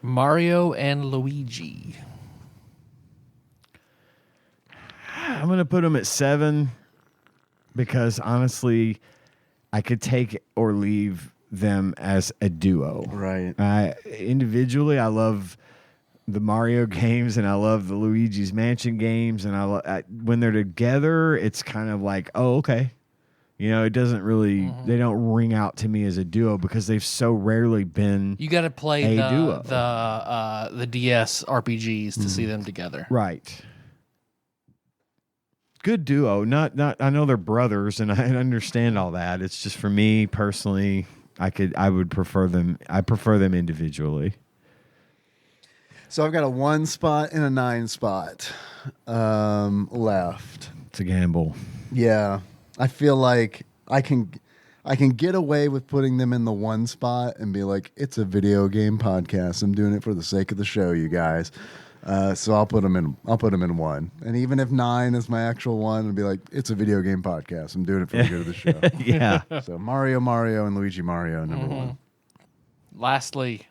Mario and Luigi. I'm going to put them at 7 because honestly, I could take or leave them as a duo. Right. Individually, I love the Mario games and I love the Luigi's Mansion games, and when they're together, it's kind of like, oh, okay. You know, it doesn't really, they don't ring out to me as a duo because they've so rarely been. You got to play a duo. the DS RPGs to see them together. Right. Good duo. Not. I know they're brothers, and I understand all that. It's just for me personally, I would prefer them. I prefer them individually. So I've got a 1 spot and a 9 spot left. It's a gamble. Yeah, I feel like I can get away with putting them in the 1 spot and be like, it's a video game podcast. I'm doing it for the sake of the show, you guys. So I'll put them in 1. And even if 9 is my actual 1, I'll be like, it's a video game podcast. I'm doing it for the good of the show. Yeah. So Mario, and Luigi Mario, number 1. Lastly,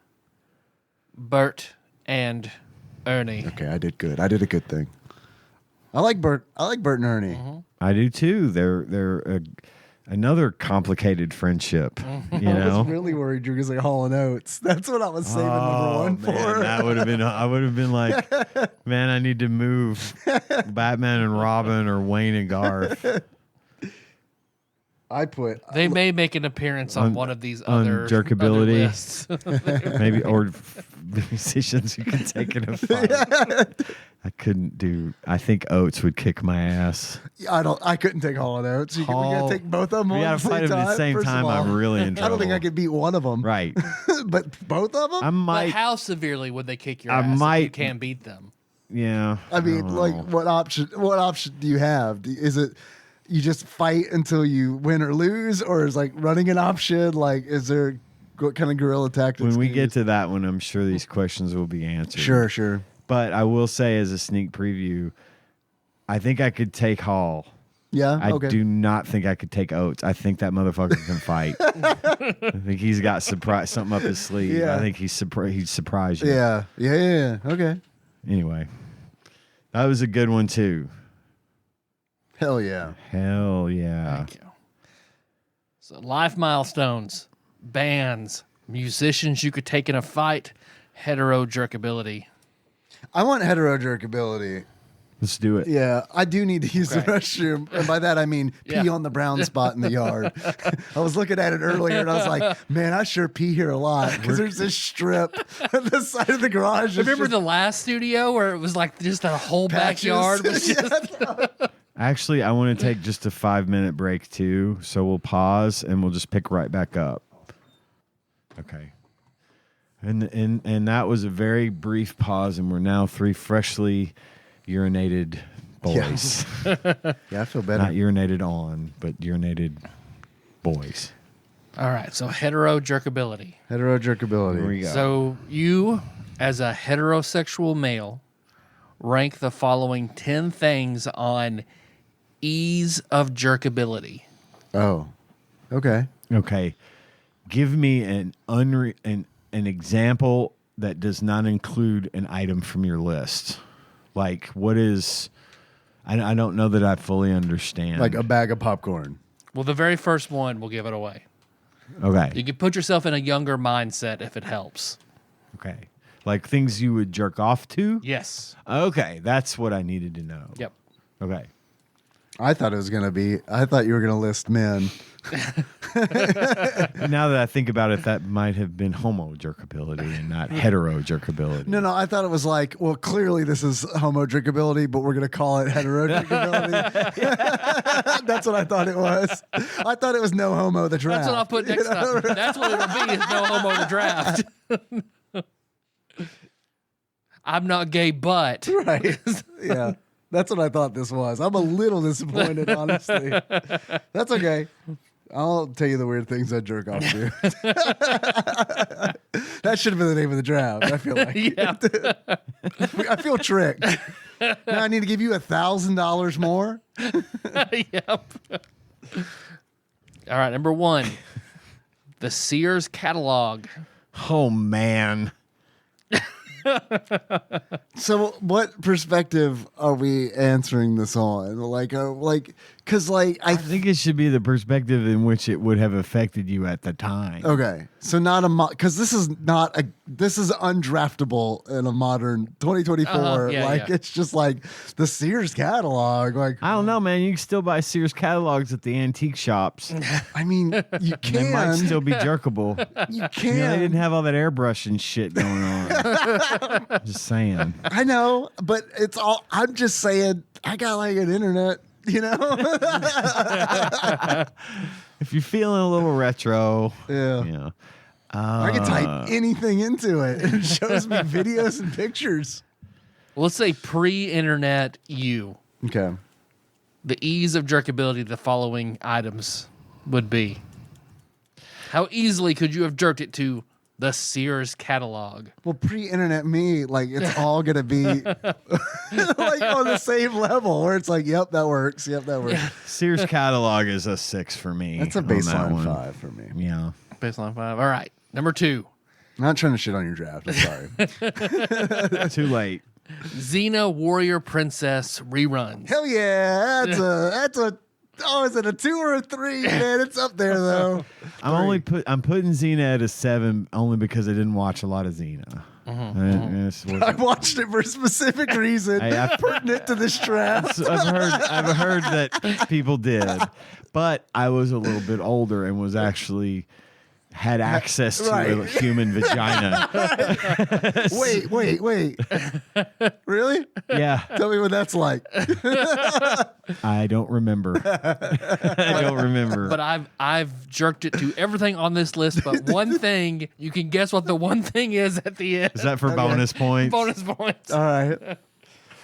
Bert and Ernie. Okay, I did good. I did a good thing. I like Bert and Ernie. I do too. They're another complicated friendship. You I know, was really worried you were going to say Hall and Oates. That's what I was saving number 1 man, for. that would have been. I would have been like, man, I need to move Batman and Robin or Wayne and Garth. They may make an appearance on one of these other jerkability. lists. Maybe or musicians who can take it a fight. I couldn't do. I think Oates would kick my ass. I couldn't take Hall and Oates. We gotta take both of them. We gotta fight them at the same time. I'm really in trouble. I don't think I could beat one of them. Right. But both of them. I might. But how severely would they kick your ass if you can't beat them? Yeah. I mean, like, what option do you have? Is it you just fight until you win or lose, or is like running an option? Like, is there what kind of guerrilla tactics? When we get to that one, I'm sure these questions will be answered. Sure. But I will say, as a sneak preview, I think I could take Hall. Yeah, I okay. do not think I could take Oates. I think that motherfucker can fight. I think he's got something up his sleeve. Yeah. I think he'd surprise you. Yeah. Okay. Anyway, that was a good one too. Hell yeah. Hell yeah. Thank you. So life milestones, bands, musicians you could take in a fight, hetero jerkability. I want hetero jerkability. Let's do it. Yeah, I do need to use the restroom. And by that, I mean pee on the brown spot in the yard. I was looking at it earlier and I was like, man, I sure pee here a lot because there's this strip at the side of the garage. Remember the last studio where it was like just a whole Patches? backyard? Was just Actually, I want to take just a 5-minute break too. So we'll pause and we'll just pick right back up. Okay. And that was a very brief pause, and we're now 3 freshly urinated boys. Yeah, I feel better. Not urinated on, but urinated boys. All right, so hetero jerkability. Hetero jerkability. Here we go. So you, as a heterosexual male, rank the following 10 things on ease of jerkability. Oh, okay. Okay. Give me an example that does not include an item from your list. Like, what is... I don't know that I fully understand. Like a bag of popcorn. Well, the very first one will give it away. Okay. You can put yourself in a younger mindset if it helps. Okay. Like things you would jerk off to? Yes. Okay. That's what I needed to know. Yep. Okay. I thought you were going to list men. Now that I think about it, that might have been homo jerkability and not hetero jerkability. No, I thought it was like, well, clearly this is homo drinkability, but we're going to call it hetero drinkability. That's what I thought it was. I thought it was no homo the draft. That's what I'll put next time. That's what it'll be, is no homo the draft. I'm not gay, but. Right. Yeah. That's what I thought this was. I'm a little disappointed, honestly. That's okay. I'll tell you the weird things I jerk off to. That should have been the name of the draft, I feel like. Yeah. I feel tricked. Now I need to give you $1,000 more? Yep. All right, number 1. The Sears catalog. Oh man. So, what perspective are we answering this on? Because I think it should be the perspective in which it would have affected you at the time. okay, so not because this is undraftable in a modern 2024. Yeah. It's just like the Sears catalog. Like, I don't know, man. You can still buy Sears catalogs at the antique shops. I mean, you They might can, still be jerkable. you You know, can. they didn't have all that airbrush and shit going on. Just saying. I know, but it's all. I'm just saying. I got like an internet. You know. If you're feeling a little retro, Yeah. you know. I can type anything into it. And it shows me videos and pictures. Well, let's say pre-internet you. Okay. The ease of jerkability of the following items would be. How easily could you have jerked it to the Sears catalog? Well, pre-internet me, like it's all gonna be like on the same level where it's like, yep, that works. Yep, that works. Sears catalog is a 6 for me. That's a on that baseline one. 5 for me. Yeah. Baseline 5. All right. Number 2. I'm not trying to shit on your draft. I'm sorry. Too late. Xena Warrior Princess reruns. Hell yeah, that's a. Oh, is it a 2 or a 3? Man, it's up there though. I'm putting Xena at a 7 only because I didn't watch a lot of Xena. I watched it for a specific reason, pertinent to this draft. I've heard that people did, but I was a little bit older and was actually had access to a human vagina. Wait. Really? Yeah. Tell me what that's like. I don't remember. I don't remember. But I've jerked it to everything on this list but one thing. You can guess what the one thing is at the end. Is that for bonus points? Bonus points. All right.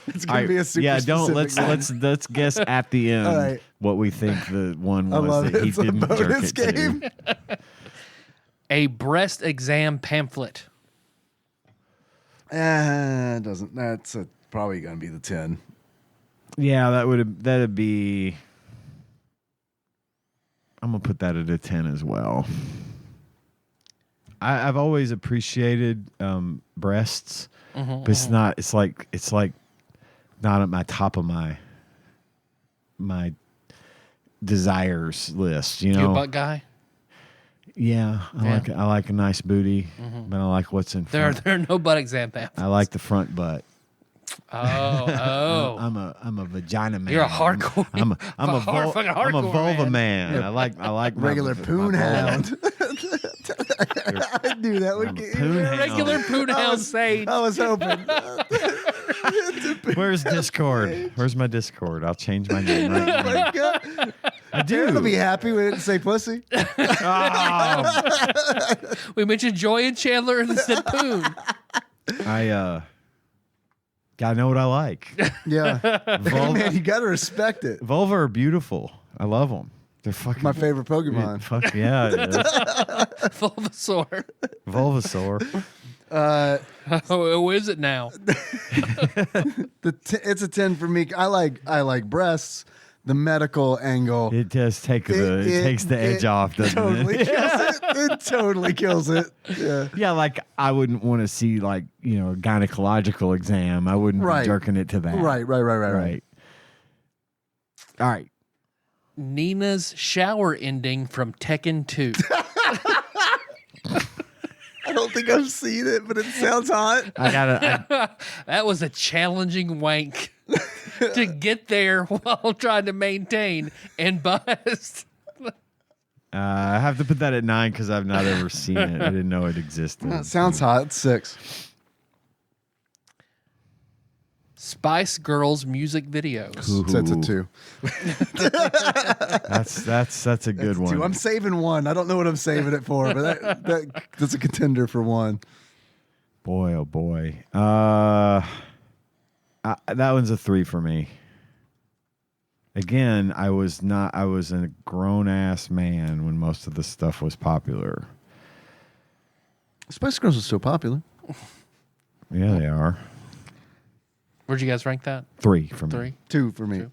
It's gonna be a super specific let's guess at the end All right. what we think the one I was love that it. he It's a didn't jerk bonus it to. game. A breast exam pamphlet. It doesn't. That's probably gonna be the 10. Yeah, that'd be. I'm gonna put that at a 10 as well. I've always appreciated breasts, but it's not. It's like not at my top of my desires list. You know, You a butt guy? Yeah, I like a nice booty, but I like what's in There front. are no butt exam pamphlets. I like the front butt. Oh. I'm a vagina man. You're a hardcore. I'm a fucking hardcore I'm a vulva man. man. I like Regular my poon vulva. hound. I knew that would get poon you. hound. Regular poon hound sage. I was hoping. Where's Discord? Where's my Discord? I'll change my name right now. My God. I Aaron will do. be happy when it didn't say pussy. Oh, We mentioned Joy and Chandler and said poon. I gotta know what I like. Yeah. Hey, Vulva, man, you gotta respect it. vulva are beautiful. I love them. They're fucking My favorite Pokemon. Fuck yeah, it is. Bulbasaur. Vulvasaur. Who is it now? It's a 10 for me. I like breasts. The medical angle. It does take it takes the edge off, doesn't totally it? kills it. It totally kills it. Yeah. Yeah, like I wouldn't want to see a gynecological exam. I wouldn't Right. be jerking it to that. Right. All right. Nina's shower ending from Tekken 2. I don't think I've seen it, but it sounds hot. I gotta. That was a challenging wank to get there while trying to maintain and bust. I have to put that at 9 because I've not ever seen it. I didn't know it existed. It sounds hot. It's 6. Spice Girls music videos. Ooh. So it's a 2. That's a good one. 2. I'm saving 1. I don't know what I'm saving it for, but that's a contender for 1. Boy, oh boy. I That one's a 3 for me. Again, I was a grown-ass man when most of the stuff was popular. Spice Girls was so popular. Yeah, they are. Where'd you guys rank that? 3 for me. 3. 2 for me. 2.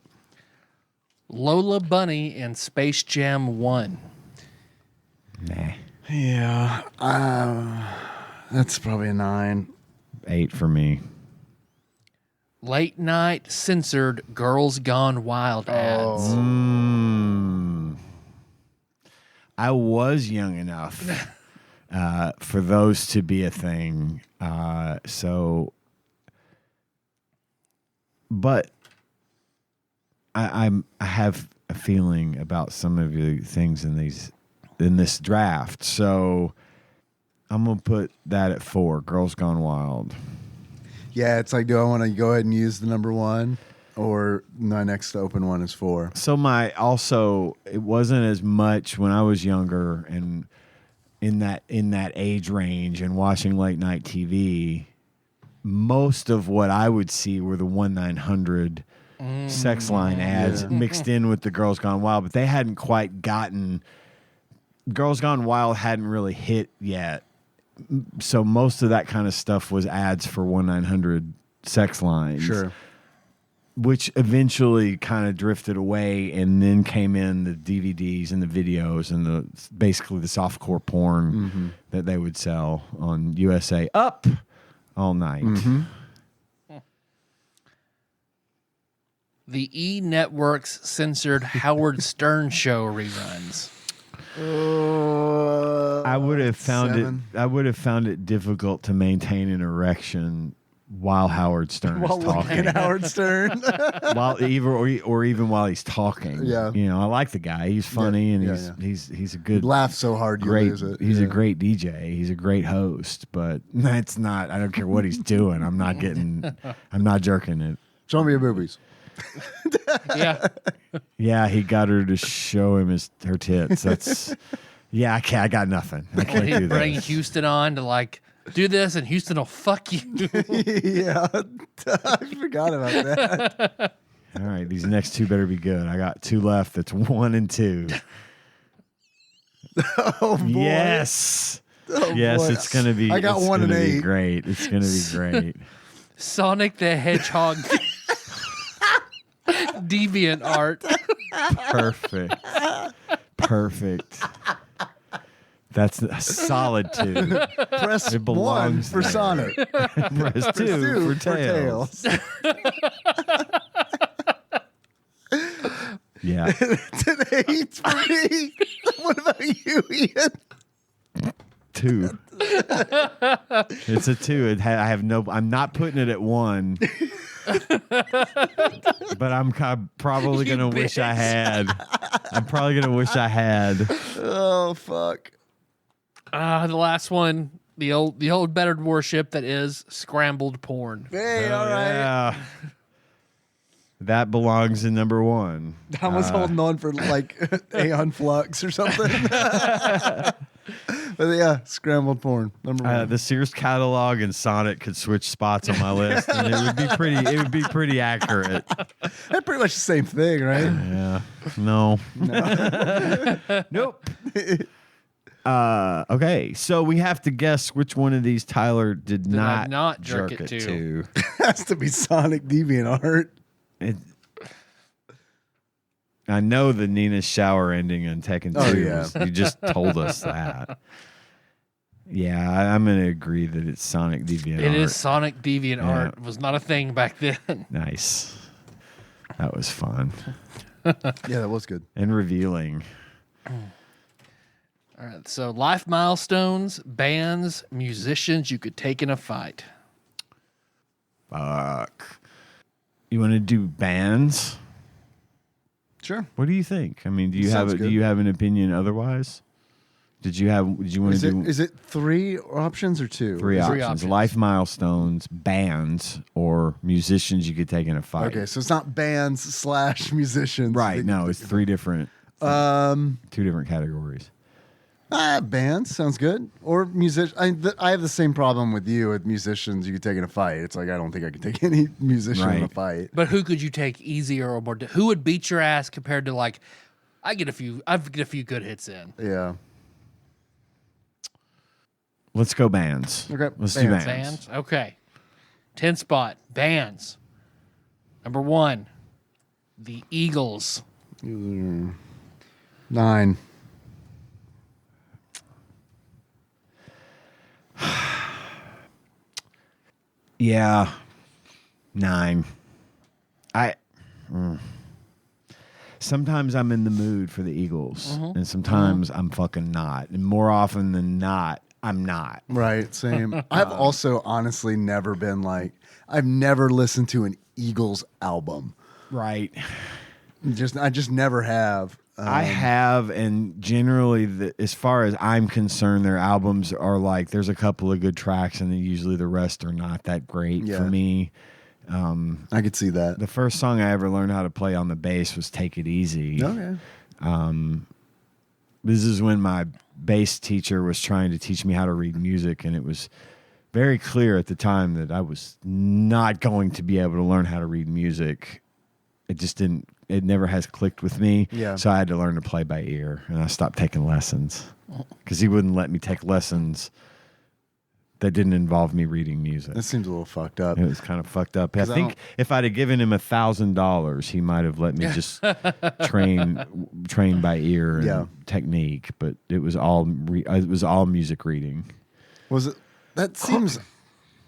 Lola Bunny and Space Jam 1. Nah. Yeah. That's probably a 9. 8 for me. Late night censored Girls Gone Wild ads. I was young enough for those to be a thing. But I have a feeling about some of the things in this draft. So I'm gonna put that at 4. Girls Gone Wild. Yeah, it's like, do I want to go ahead and use the number 1, or my next open one is 4? So it wasn't as much when I was younger and in that age range and watching late night TV. Most of what I would see were the 1-900 sex line ads mixed in with the Girls Gone Wild, but they hadn't quite gotten. Girls Gone Wild hadn't really hit yet. So most of that kind of stuff was ads for 1-900 sex lines. Sure. Which eventually kind of drifted away, and then came in the DVDs and the videos and basically the softcore porn that they would sell on USA Up all night. The E! Network's censored Howard Stern show reruns. I would have found it difficult to maintain an erection while Howard Stern is talking. Looking at Howard Stern. or even while he's talking. Yeah. I like the guy. He's funny and he's a good. He'd laugh so hard you Great. lose it. He's a great DJ. He's a great host, but that's not. I don't care what he's doing. I'm not jerking it. Show me your boobies. Yeah. Yeah, he got her to show him her tits. That's. Yeah, I got nothing. I can't do Bring that. Houston on to do this, and Houston will fuck you. Yeah, I forgot about that. All right, these next 2 better be good. I got 2 left. That's 1 and 2. Oh boy. Yes. Oh, Yes, boy. it's gonna be. I got it's 1 and gonna be 8. Great. It's gonna be great. Sonic the Hedgehog. Deviant art. Perfect. That's a solid 2. Press It 1 belongs for there. Sonic. Press 2 for Tails. Yeah. Today it's for me. What about you, Ian? 2. It's a 2. I'm not putting it at 1. But I'm probably gonna wish I had. I'm probably gonna wish I had. Oh fuck. The last one, the old bettered warship that is scrambled porn. Hey, all right. Yeah. That belongs in number 1. I was holding on for Aeon Flux or something. But yeah, scrambled porn. Number 1. The Sears catalog and Sonic could switch spots on my list, and it would be pretty accurate. They're pretty much the same thing, right? Yeah. No. Nope. Okay, so we have to guess which one of these Tyler did not jerk it to. It has to be Sonic DeviantArt. I know the Nina's shower ending in Tekken 2. Oh, yeah. You just told us that. Yeah, I'm going to agree that it's Sonic DeviantArt. It is Sonic DeviantArt. It was not a thing back then. Nice. That was fun. Yeah, that was good. And revealing. All right, so life milestones, bands, musicians you could take in a fight. Fuck. You want to do bands? Sure. What do you think? I mean, do you Sounds have good. do you have an opinion otherwise? Did you want to do Is it 3 options or 2? 3 Is it- options? options. Life milestones, bands, or musicians you could take in a fight. Okay, so it's not bands / musicians. Right. No, it's 3 different 2 different categories. Bands sounds good. Or music. I have the same problem with you with musicians. You could take in a fight. It's like I don't think I could take any musician in a Right. fight. But who could you take easier or more? Who would beat your ass compared to like? I get a few good hits in. Yeah. Let's go bands. Okay, Let's do bands. bands. Bands. Okay. 10 spot bands. Number 1, the Eagles. 9. Yeah, 9. Sometimes I'm in the mood for the Eagles, and sometimes I'm fucking not. And more often than not, I'm not. Right, same. I've also honestly never been like, I've never listened to an Eagles album. Right. I just never have. I have, and generally, as far as I'm concerned, their albums are like, there's a couple of good tracks, and then usually the rest are not that great for me. I could see that. The first song I ever learned how to play on the bass was Take It Easy. Okay. This is when my bass teacher was trying to teach me how to read music, and it was very clear at the time that I was not going to be able to learn how to read music. It just didn't, it never has clicked with me. Yeah. So I had to learn to play by ear, and I stopped taking lessons because he wouldn't let me take lessons that didn't involve me reading music. That seems a little fucked up. It was kind of fucked up. I 'Cause I think don't- if I'd have given him $1,000, he might have let me just train by ear and Yeah. technique. But it was all music reading. Was it? That seems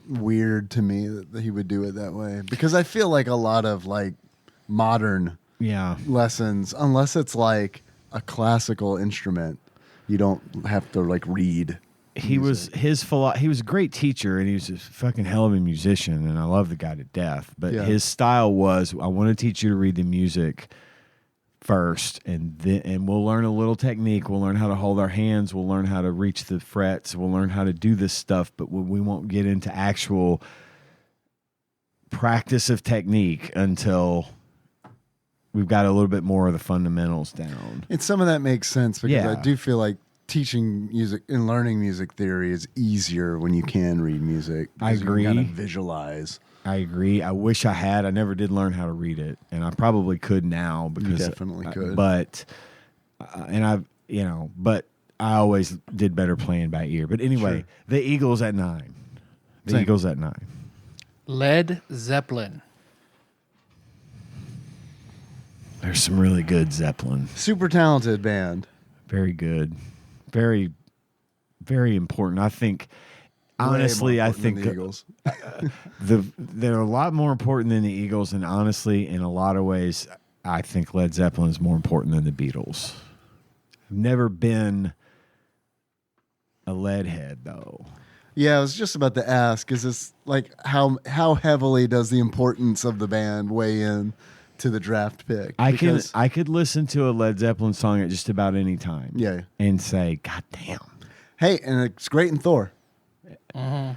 weird to me that he would do it that way, because I feel like a lot of like modern Yeah, lessons, unless it's like a classical instrument, you don't have to like read. he was a great teacher, and he was a fucking hell of a musician, and I love the guy to death. But Yeah. his style was, I want to teach you to read the music first, and we'll learn a little technique. We'll learn how to hold our hands. We'll learn how to reach the frets. We'll learn how to do this stuff, but we won't get into actual practice of technique until we've got a little bit more of the fundamentals down. And some of that makes sense, because Yeah. I do feel like teaching music and learning music theory is easier when you can read music. I because you can kind agree. of visualize. I agree. I wish I had. I never did learn how to read it, and I probably could now because definitely could. But but I always did better playing by ear. But anyway, Sure. the Eagles at 9. The Same. Eagles at 9. Led Zeppelin. There's some really good Zeppelin. Super talented band. Very good. Very, very important. I think. Way Honestly, more I important than think the Eagles. they're a lot more important than the Eagles, and honestly, in a lot of ways, I think Led Zeppelin is more important than the Beatles. I've never been a lead head, though. Yeah, I was just about to ask, is this like how heavily does the importance of the band weigh in to the draft pick? I Because- could listen to a Led Zeppelin song at just about any time. Yeah. And say, God damn. Hey, and it's great in Thor. Only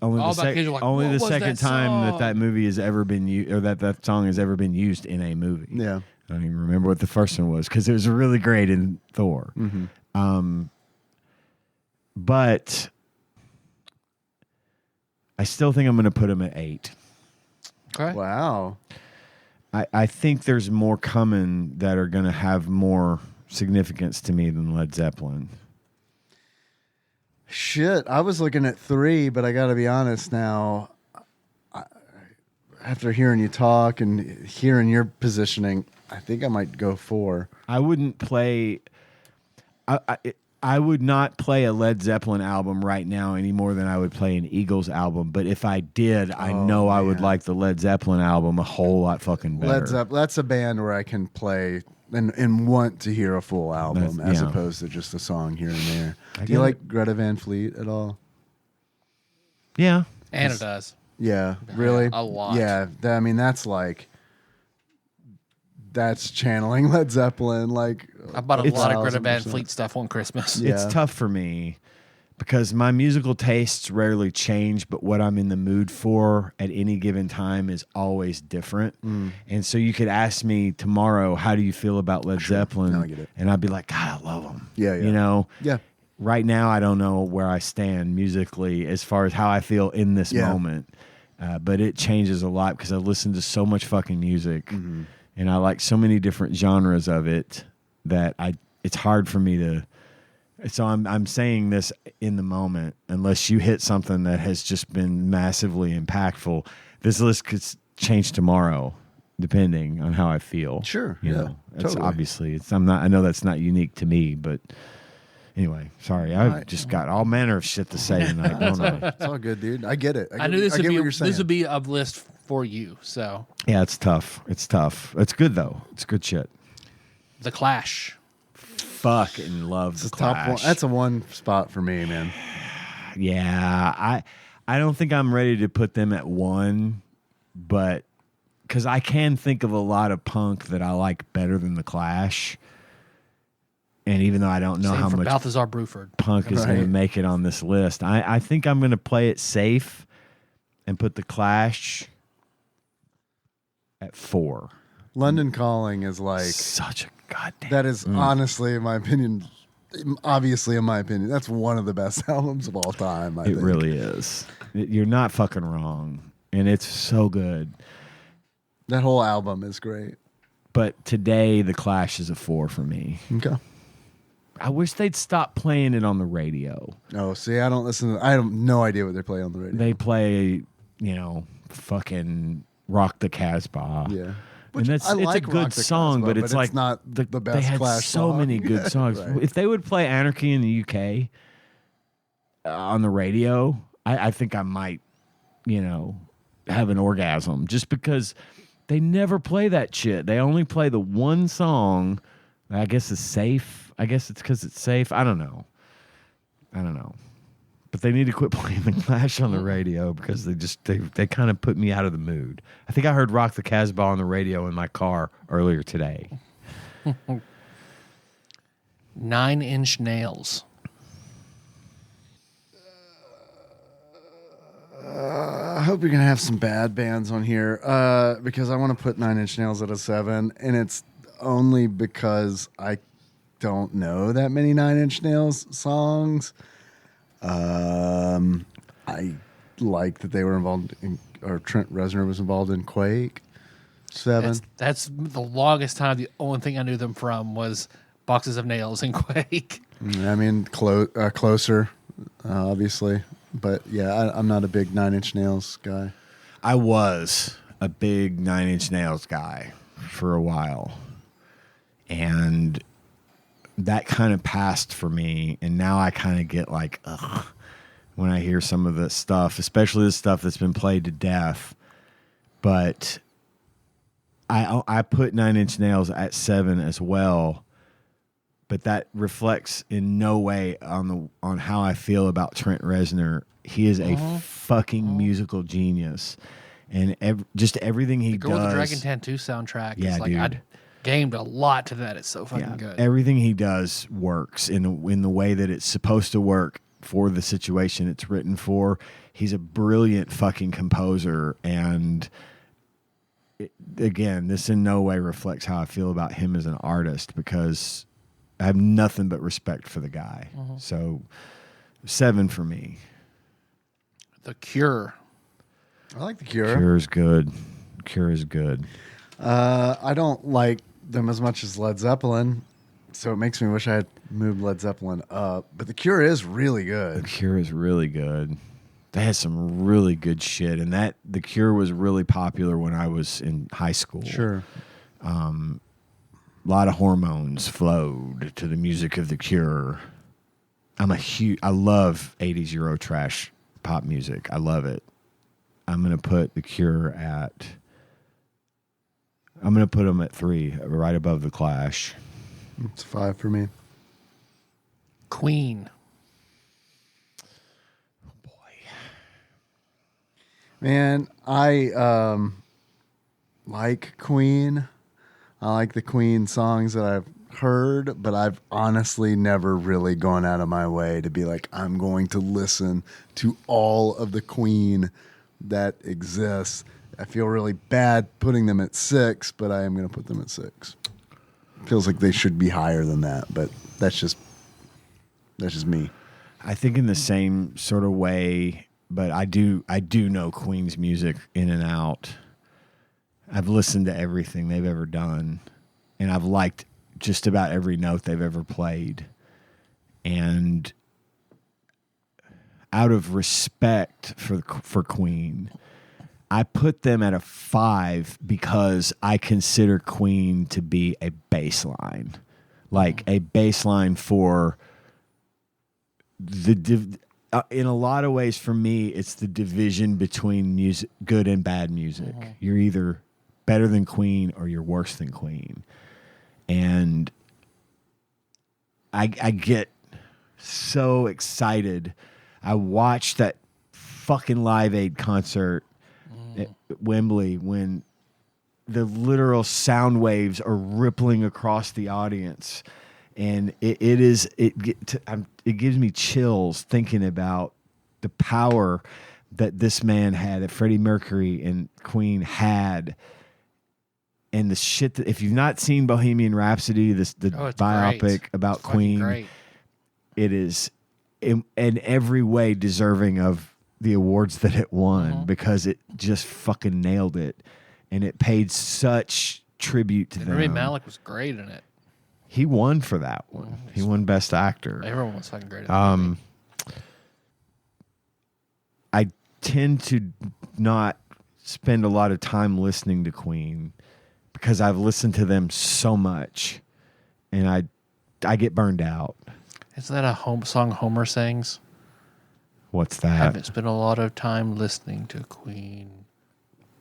All the, about kids are like, only "What the was second that time song?" that movie has ever been used, or that song has ever been used in a movie. Yeah. I don't even remember what the first one was because it was really great in Thor. But I still think I'm going to put him at 8. Okay. Wow. I think there's more coming that are going to have more significance to me than Led Zeppelin. Shit, I was looking at 3, but I got to be honest now. After hearing you talk and hearing your positioning, I think I might go 4. I wouldn't play. I would not play a Led Zeppelin album right now any more than I would play an Eagles album. But if I did, I know I would man. like the Led Zeppelin album a whole lot fucking better. Led Zeppelin, that's a band where I can play and want to hear a full album That's- as yeah. opposed to just a song here and there. I Do you get like Greta Van Fleet at all? Yeah. Anna does. Yeah, really? a lot. Yeah, I mean, that's channeling Led Zeppelin. Like, I bought a lot of Greta 1000%. Van Fleet stuff on Christmas. Yeah. It's tough for me because my musical tastes rarely change, but what I'm in the mood for at any given time is always different. And so you could ask me tomorrow, how do you feel about Led Zeppelin? No, I get it. And I'd be like, God, I love them. Yeah, yeah. You know? Yeah. Right now, I don't know where I stand musically as far as how I feel in this moment. But it changes a lot because I listen to so much fucking music and I like so many different genres of it that it's hard for me to. So I'm saying this in the moment, unless you hit something that has just been massively impactful. This list could change tomorrow, depending on how I feel. Sure, you yeah, know, it's totally. obviously I'm not. I know that's not unique to me, but anyway, sorry. I've just got all manner of shit to say tonight, don't I? It's all good, dude. I get it. I knew I get what you're saying. this would be a list for you. So Yeah, it's tough. It's tough. It's good though. It's good shit. The Clash. Fucking love the It's a top one. Clash. That's a one spot for me, man. Yeah, I don't think I'm ready to put them at one, but because I can think of a lot of punk that I like better than the Clash, and even though I don't know Same how for much Balthazar Bruford. punk is going to Right. make it on this list, I think I'm going to play it safe and put the Clash at 4. London Calling is like Such a goddamn. that is honestly, in my opinion, obviously in my opinion, that's one of the best albums of all time. I It think. really is. You're not fucking wrong, and it's so good. That whole album is great. But today, the Clash is a 4 for me. Okay. I wish they'd stop playing it on the radio. Oh, see, I don't listen. I have no idea what they play on the radio. They play, fucking Rock the Casbah. Yeah. And it's a Rock good the song, Casbah, but it's like not the best They had Clash so song. many good songs. Right. If they would play Anarchy in the UK on the radio, I think I might, have an orgasm just because they never play that shit. They only play the one song. I guess it's safe. I guess it's because it's safe. I don't know. But they need to quit playing the Clash on the radio because they kind of put me out of the mood. I think I heard Rock the Casbah on the radio in my car earlier today. 9 Inch Nails. I hope you're gonna have some bad bands on here because I want to put 9 Inch Nails at a 7, and it's only because I don't know that many 9 Inch Nails songs. I like that they were involved in, or Trent Reznor was involved in Quake. 7. That's the longest time. The only thing I knew them from was Boxes of Nails and Quake. I mean, Closer, obviously, but yeah, I'm not a big 9 Inch Nails guy. I was a big 9 Inch Nails guy for a while. And that kind of passed for me. And now I kind of get like, ugh, when I hear some of the stuff, especially the stuff that's been played to death. But I put 9 Inch Nails at 7 as well. But that reflects in no way on how I feel about Trent Reznor. He is a fucking musical genius. And just everything he Go does. with the Dragon Tattoo soundtrack. Yeah, It's like dude. I gamed a lot to that. It's so fucking good. Everything he does works in the way that it's supposed to work for the situation it's written for. He's a brilliant fucking composer, and again, this in no way reflects how I feel about him as an artist because I have nothing but respect for the guy. So 7 for me. The Cure. I like The Cure. Cure is good. Cure is good. I don't like them as much as Led Zeppelin, so it makes me wish I had moved Led Zeppelin up. But The Cure is really good. Cure is really good. They had some really good shit, and The Cure was really popular when I was in high school. Sure. A lot of hormones flowed to the music of The Cure. I love 80s Eurotrash pop music. I love it. I'm going to put The Cure I'm going to put them at 3, right above The Clash. It's 5 for me. Queen. Man, I like Queen. I like the Queen songs that I've heard, but I've honestly never really gone out of my way to be like, I'm going to listen to all of the Queen that exists. I feel really bad putting them at 6, but I am going to put them at 6. Feels like they should be higher than that, but that's just me. I think in the same sort of way, but I do know Queen's music in and out. I've listened to everything they've ever done, and I've liked just about every note they've ever played. And out of respect for Queen, I put them at a 5 because I consider Queen to be a baseline, like a baseline for in a lot of ways. For me, it's the division between music, good and bad music. Mm-hmm. You're either better than Queen or you're worse than Queen. And I get so excited. I watched that fucking Live Aid concert at Wembley when the literal sound waves are rippling across the audience. And it gives me chills thinking about the power that this man had, that Freddie Mercury and Queen had. And the shit that, if you've not seen Bohemian Rhapsody, the biopic great. about it's Queen, great. It is in every way deserving of the awards that it won because it just fucking nailed it, and it paid such tribute to them. Rami Malek was great in it. He won for that one. He won Best Actor. Everyone was fucking great in that movie. I tend to not spend a lot of time listening to Queen because I've listened to them so much, and I get burned out. Isn't that a song Homer sings? What's I that? haven't spent a lot of time listening to Queen.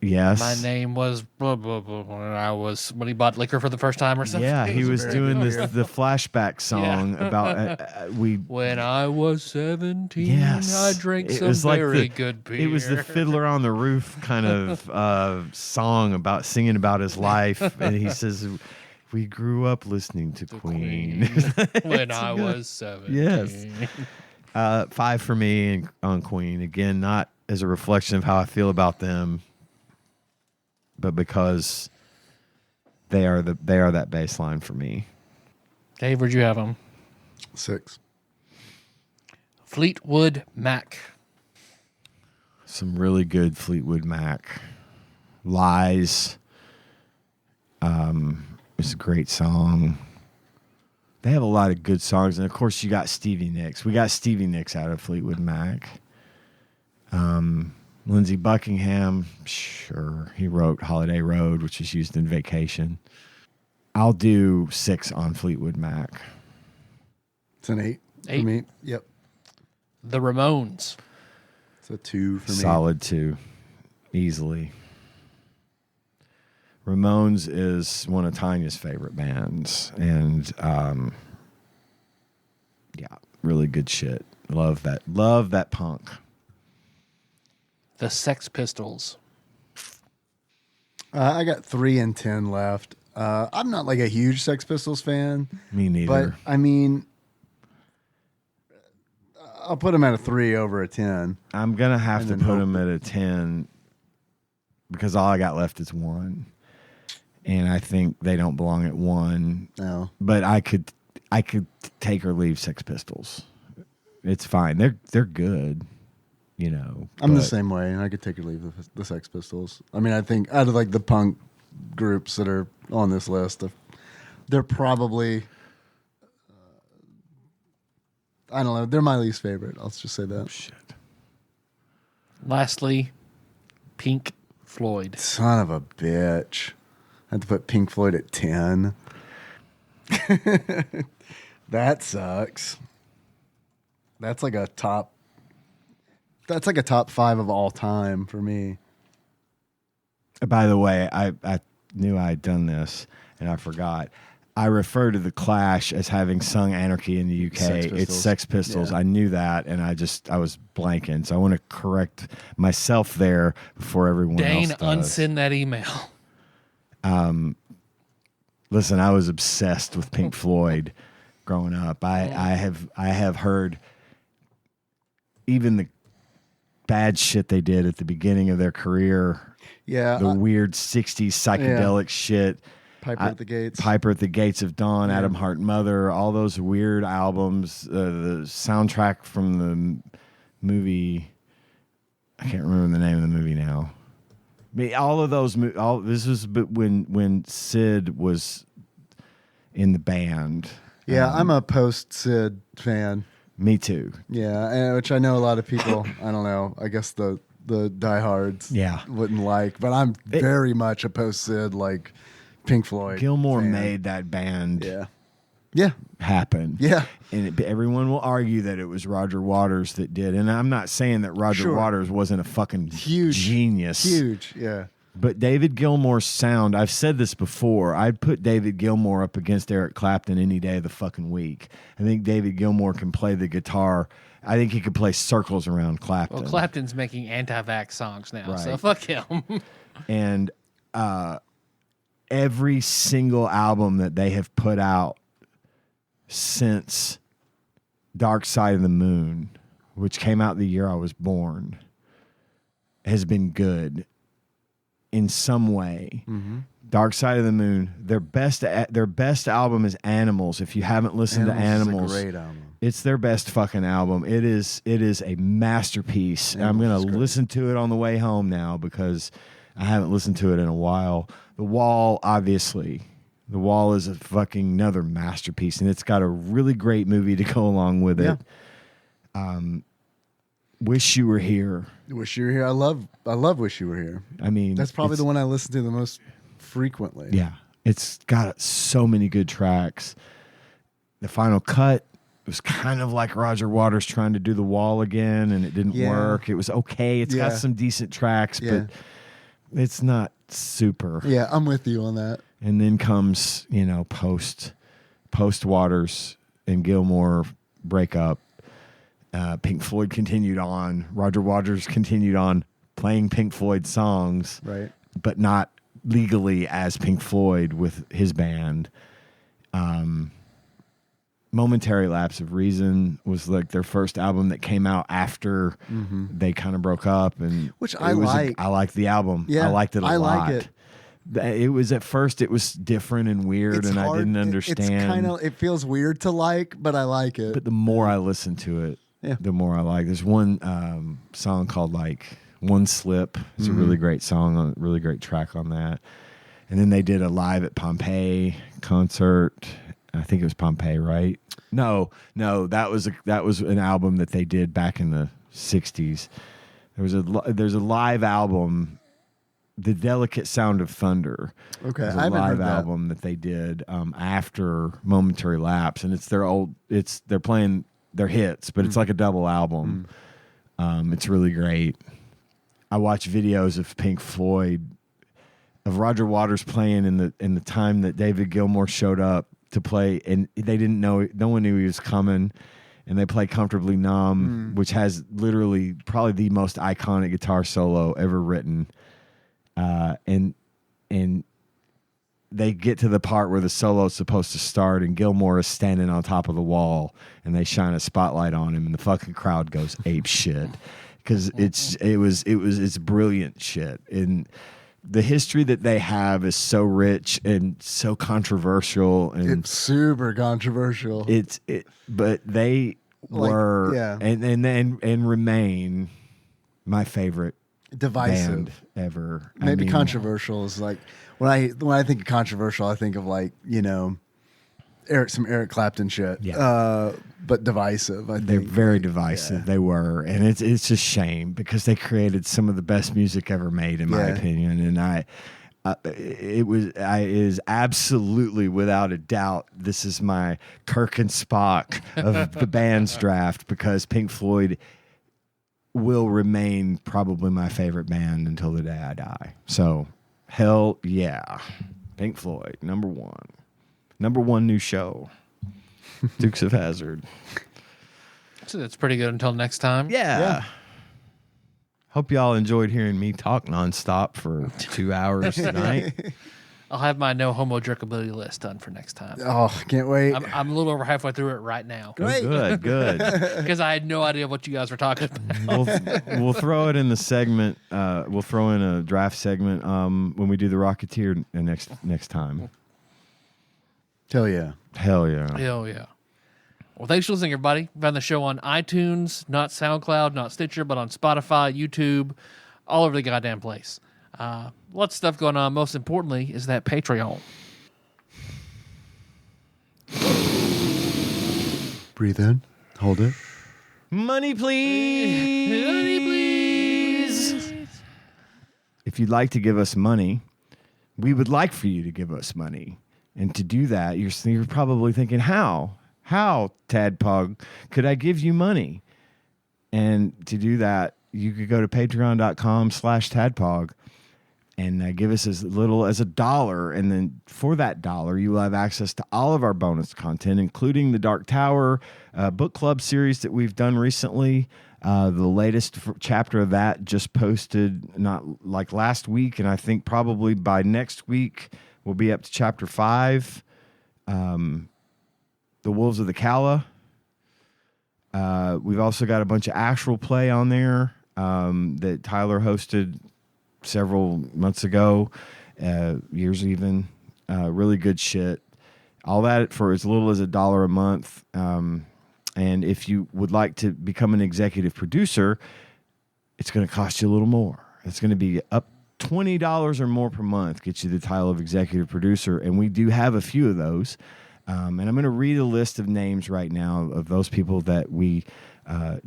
Yes. My name was blah, blah, blah, when he bought liquor for the first time or something. Yeah, he was doing the flashback song about when I was 17, yes, I drank it some was like very good beer. It was the Fiddler on the Roof kind of song about singing about his life, and he says, "We grew up listening to Queen." when I was 17. Yes. 5 for me on Queen. Again, not as a reflection of how I feel about them, but because they are that baseline for me. Dave, where'd you have them? 6. Fleetwood Mac. Some really good Fleetwood Mac. Lies. It's a great song. They have a lot of good songs, and of course you got Stevie Nicks. We got Stevie Nicks out of Fleetwood Mac. Lindsey Buckingham, sure. He wrote Holiday Road, which is used in Vacation. I'll do 6 on Fleetwood Mac. It's an 8 for me. Yep. The Ramones. It's a 2 for me. Solid 2. Easily. Ramones is one of Tanya's favorite bands. And, yeah, really good shit. Love that punk. The Sex Pistols. I got 3 and 10 left. I'm not like a huge Sex Pistols fan. Me neither. But, I mean, I'll put them at a 3 over a 10. I'm going to have to put them at a 10 because all I got left is 1. And I think they don't belong at 1. No. But I could take or leave Sex Pistols. It's fine. They're good, you know. I'm the same way. I could take or leave the Sex Pistols. I mean, I think out of like the punk groups that are on this list, they're probably I don't know. They're my least favorite. I'll just say that. Shit. Lastly, Pink Floyd. Son of a bitch. I had to put Pink Floyd at 10. That sucks. That's like a top 5 of all time for me. By the way, I knew I had done this and I forgot. I refer to the Clash as having sung Anarchy in the UK. It's Sex Pistols. Yeah. I knew that, and I was blanking. So I want to correct myself there before everyone Dane, else does. unsend that email. Listen, I was obsessed with Pink Floyd growing up. I have heard even the bad shit they did at the beginning of their career. Yeah. The weird 60s psychedelic shit. Piper at the Gates. Piper at the Gates of Dawn, Adam Hart Mother, all those weird albums, the soundtrack from the movie, I can't remember the name of the movie now. All of those, this was when Sid was in the band. Yeah, I'm a post-Sid fan. Me too. Yeah, which I know a lot of people, I don't know, I guess the diehards wouldn't like, but I'm very much a post-Sid, like Pink Floyd. Gilmour fan. made that band happen. Yeah. And everyone will argue that it was Roger Waters that did. And I'm not saying that Roger Waters wasn't a fucking genius. Huge, yeah. But David Gilmour's sound, I've said this before, I'd put David Gilmour up against Eric Clapton any day of the fucking week. I think David Gilmour can play the guitar. I think he could play circles around Clapton. Well, Clapton's making anti-vax songs now, so fuck him. And every single album that they have put out since Dark Side of the Moon, which came out the year I was born, has been good in some way. Mm-hmm. Dark Side of the Moon, their best album is Animals. If you haven't listened to Animals, is a great album. It's their best fucking album. It is a masterpiece. I'm going to listen to it on the way home now because I haven't listened to it in a while. The Wall, obviously. The Wall is a fucking another masterpiece, and it's got a really great movie to go along with it. Wish You Were Here. Wish You Were Here. I love Wish You Were Here. I mean, that's probably the one I listen to the most frequently. Yeah. It's got so many good tracks. The Final Cut was kind of like Roger Waters trying to do The Wall again, and it didn't work. It was okay. It's got some decent tracks, but it's not super. Yeah, I'm with you on that. And then comes, post Waters and Gilmour breakup. Pink Floyd continued on. Roger Waters continued on playing Pink Floyd songs, right? But not legally as Pink Floyd with his band. Momentary Lapse of Reason was like their first album that came out after they kind of broke up, and which I like. I liked the album. Yeah, I liked it a lot. like it. It was at first it was different and weird, and I didn't understand. It feels weird to like, but I like it. But the more I listen to it, the more I like. There's one song called like One Slip. It's a really great song, a really great track on that. And then they did a live at Pompeii concert. I think it was Pompeii, right? No, that was an album that they did back in the 60s. There's a live album, The Delicate Sound of Thunder. Okay, I haven't heard that. Album that they did after Momentary Lapse, and they're playing their hits, but it's like a double album. It's really great. I watch videos of Pink Floyd, of Roger Waters playing in the time that David Gilmour showed up to play, and they didn't know, no one knew he was coming, and they play Comfortably Numb, which has literally probably the most iconic guitar solo ever written. And they get to the part where the solo is supposed to start, and Gilmour is standing on top of the wall, and they shine a spotlight on him, and the fucking crowd goes ape shit because it's brilliant shit. And the history that they have is so rich and so controversial, and it's super controversial. But they were and remain my favorite divisive band ever. Maybe controversial is like when I think of controversial, I think of like some Eric Clapton shit. But divisive. I think they're very divisive. Yeah. They were, and it's a shame because they created some of the best music ever made, in my opinion. And it is absolutely without a doubt. This is my Kirk and Spock of the band's draft because Pink Floyd will remain probably my favorite band until the day I die. So, hell yeah. Pink Floyd, number one. Number one new show. Dukes of Hazzard. So that's pretty good until next time. Yeah. Hope y'all enjoyed hearing me talk nonstop for 2 hours tonight. I'll have my no homo jerkability list done for next time. Oh, can't wait. I'm a little over halfway through it right now. Great. Good. Because I had no idea what you guys were talking about. We'll throw it in the segment. We'll throw in a draft segment when we do the Rocketeer next time. Hell yeah. Hell yeah. Hell yeah. Well, thanks for listening, everybody. We found the show on iTunes, not SoundCloud, not Stitcher, but on Spotify, YouTube, all over the goddamn place. Lots of stuff going on. Most importantly is that Patreon. Breathe in. Hold it. Money, please. Money, please. If you'd like to give us money, we would like for you to give us money. And to do that, you're probably thinking, how? How, TADPOG, could I give you money? And to do that, you could go to patreon.com/TADPOG and give us as little as $1. And then for that $1, you will have access to all of our bonus content, including the Dark Tower book club series that we've done recently. The latest chapter of that just posted not like last week. And I think probably by next week, we'll be up to chapter 5. The Wolves of the Kala. We've also got a bunch of actual play on there that Tyler hosted several months ago, years even. Really good shit. All that for as little as $1 a month. And if you would like to become an executive producer, it's going to cost you a little more. It's going to be up $20 or more per month, gets you the title of executive producer. And we do have a few of those. And I'm going to read a list of names right now of those people that we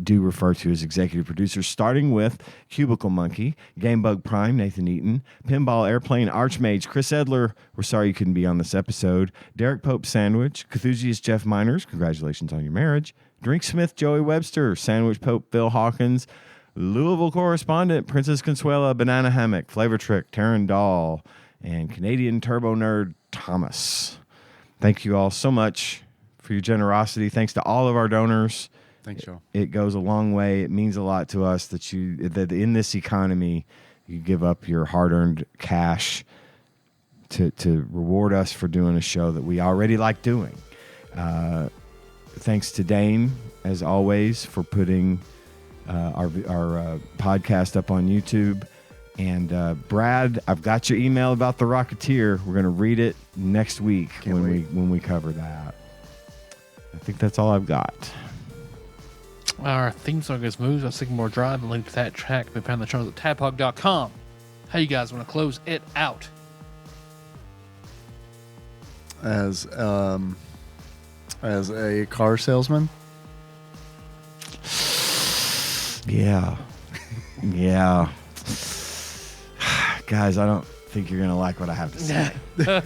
do refer to as executive producers, starting with Cubicle Monkey, Gamebug Prime, Nathan Eaton, Pinball Airplane, Archmage, Chris Edler, we're sorry you couldn't be on this episode, Derek Pope Sandwich, Cthusiast Jeff Miners, congratulations on your marriage, Drinksmith Joey Webster, Sandwich Pope Phil Hawkins, Louisville Correspondent Princess Consuela, Banana Hammock, Flavor Trick, Taryn Dahl, and Canadian Turbo Nerd Thomas. Thank you all so much for your generosity. Thanks to all of our donors. Thanks, Joe. It goes a long way. It means a lot to us that in this economy, you give up your hard-earned cash to reward us for doing a show that we already like doing. Thanks to Dane, as always, for putting our podcast up on YouTube. And Brad, I've got your email about the Rocketeer. We're going to read it next week when we cover that. I think that's all I've got. Our theme song is Moves by Sycamore Drive. The link to that track can be found in the show at tadpog.com. How you guys want to close it out? As a car salesman? Yeah. Yeah. Guys, I don't think you're going to like what I have to say. I don't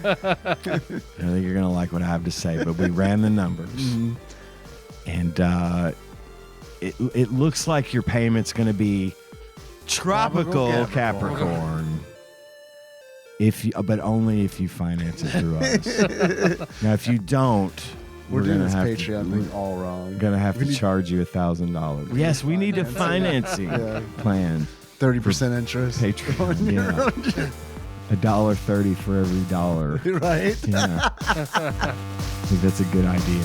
think you're going to like what I have to say, but we ran the numbers. Mm-hmm. And it looks like your payment's going to be Tropical Capricorn. But only if you finance it through us. Now, if you don't, we're doing this Patreon thing all wrong. Going to have to charge you $1,000. Yes, we need a financing plan. 30% interest. Patreon, yeah. $1.30 for every dollar. Right? Yeah. I think that's a good idea.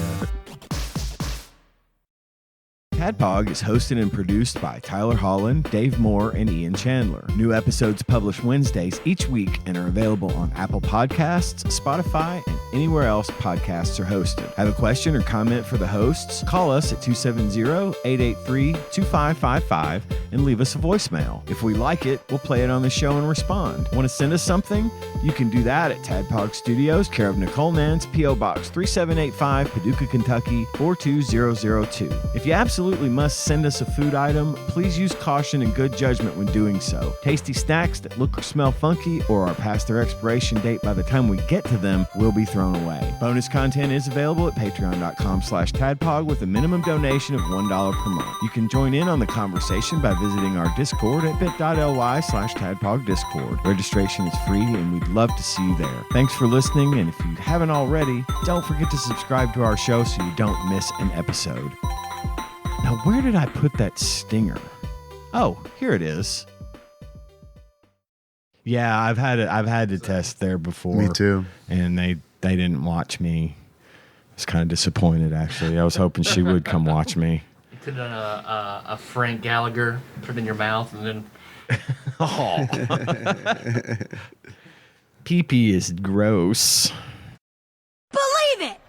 TADPOG is hosted and produced by Tyler Holland, Dave Moore, and Ian Chandler. New episodes published Wednesdays each week and are available on Apple Podcasts, Spotify, and anywhere else podcasts are hosted. Have a question or comment for the hosts? Call us at 270-883-2555 and leave us a voicemail. If we like it, we'll play it on the show and respond. Want to send us something? You can do that at TADPOG Studios, care of Nicole Nance, P.O. Box 3785, Paducah, Kentucky 42002. If you absolutely must send us a food item, please use caution and good judgment when doing so. Tasty snacks that look or smell funky or are past their expiration date by the time we get to them will be thrown away. Bonus content is available at patreon.com/tadpog with a minimum donation of $1 per month. You can join in on the conversation by visiting our Discord at bit.ly/tadpogdiscord. Registration is free and we'd love to see you there. Thanks for listening, and if you haven't already, don't forget to subscribe to our show so you don't miss an episode. Now, where did I put that stinger? Oh, here it is. Yeah, I've had to test there before. Me too. And they didn't watch me. I was kind of disappointed, actually. I was hoping she would come watch me. You could have done a Frank Gallagher, put it in your mouth, and then. Oh. Pee-pee is gross.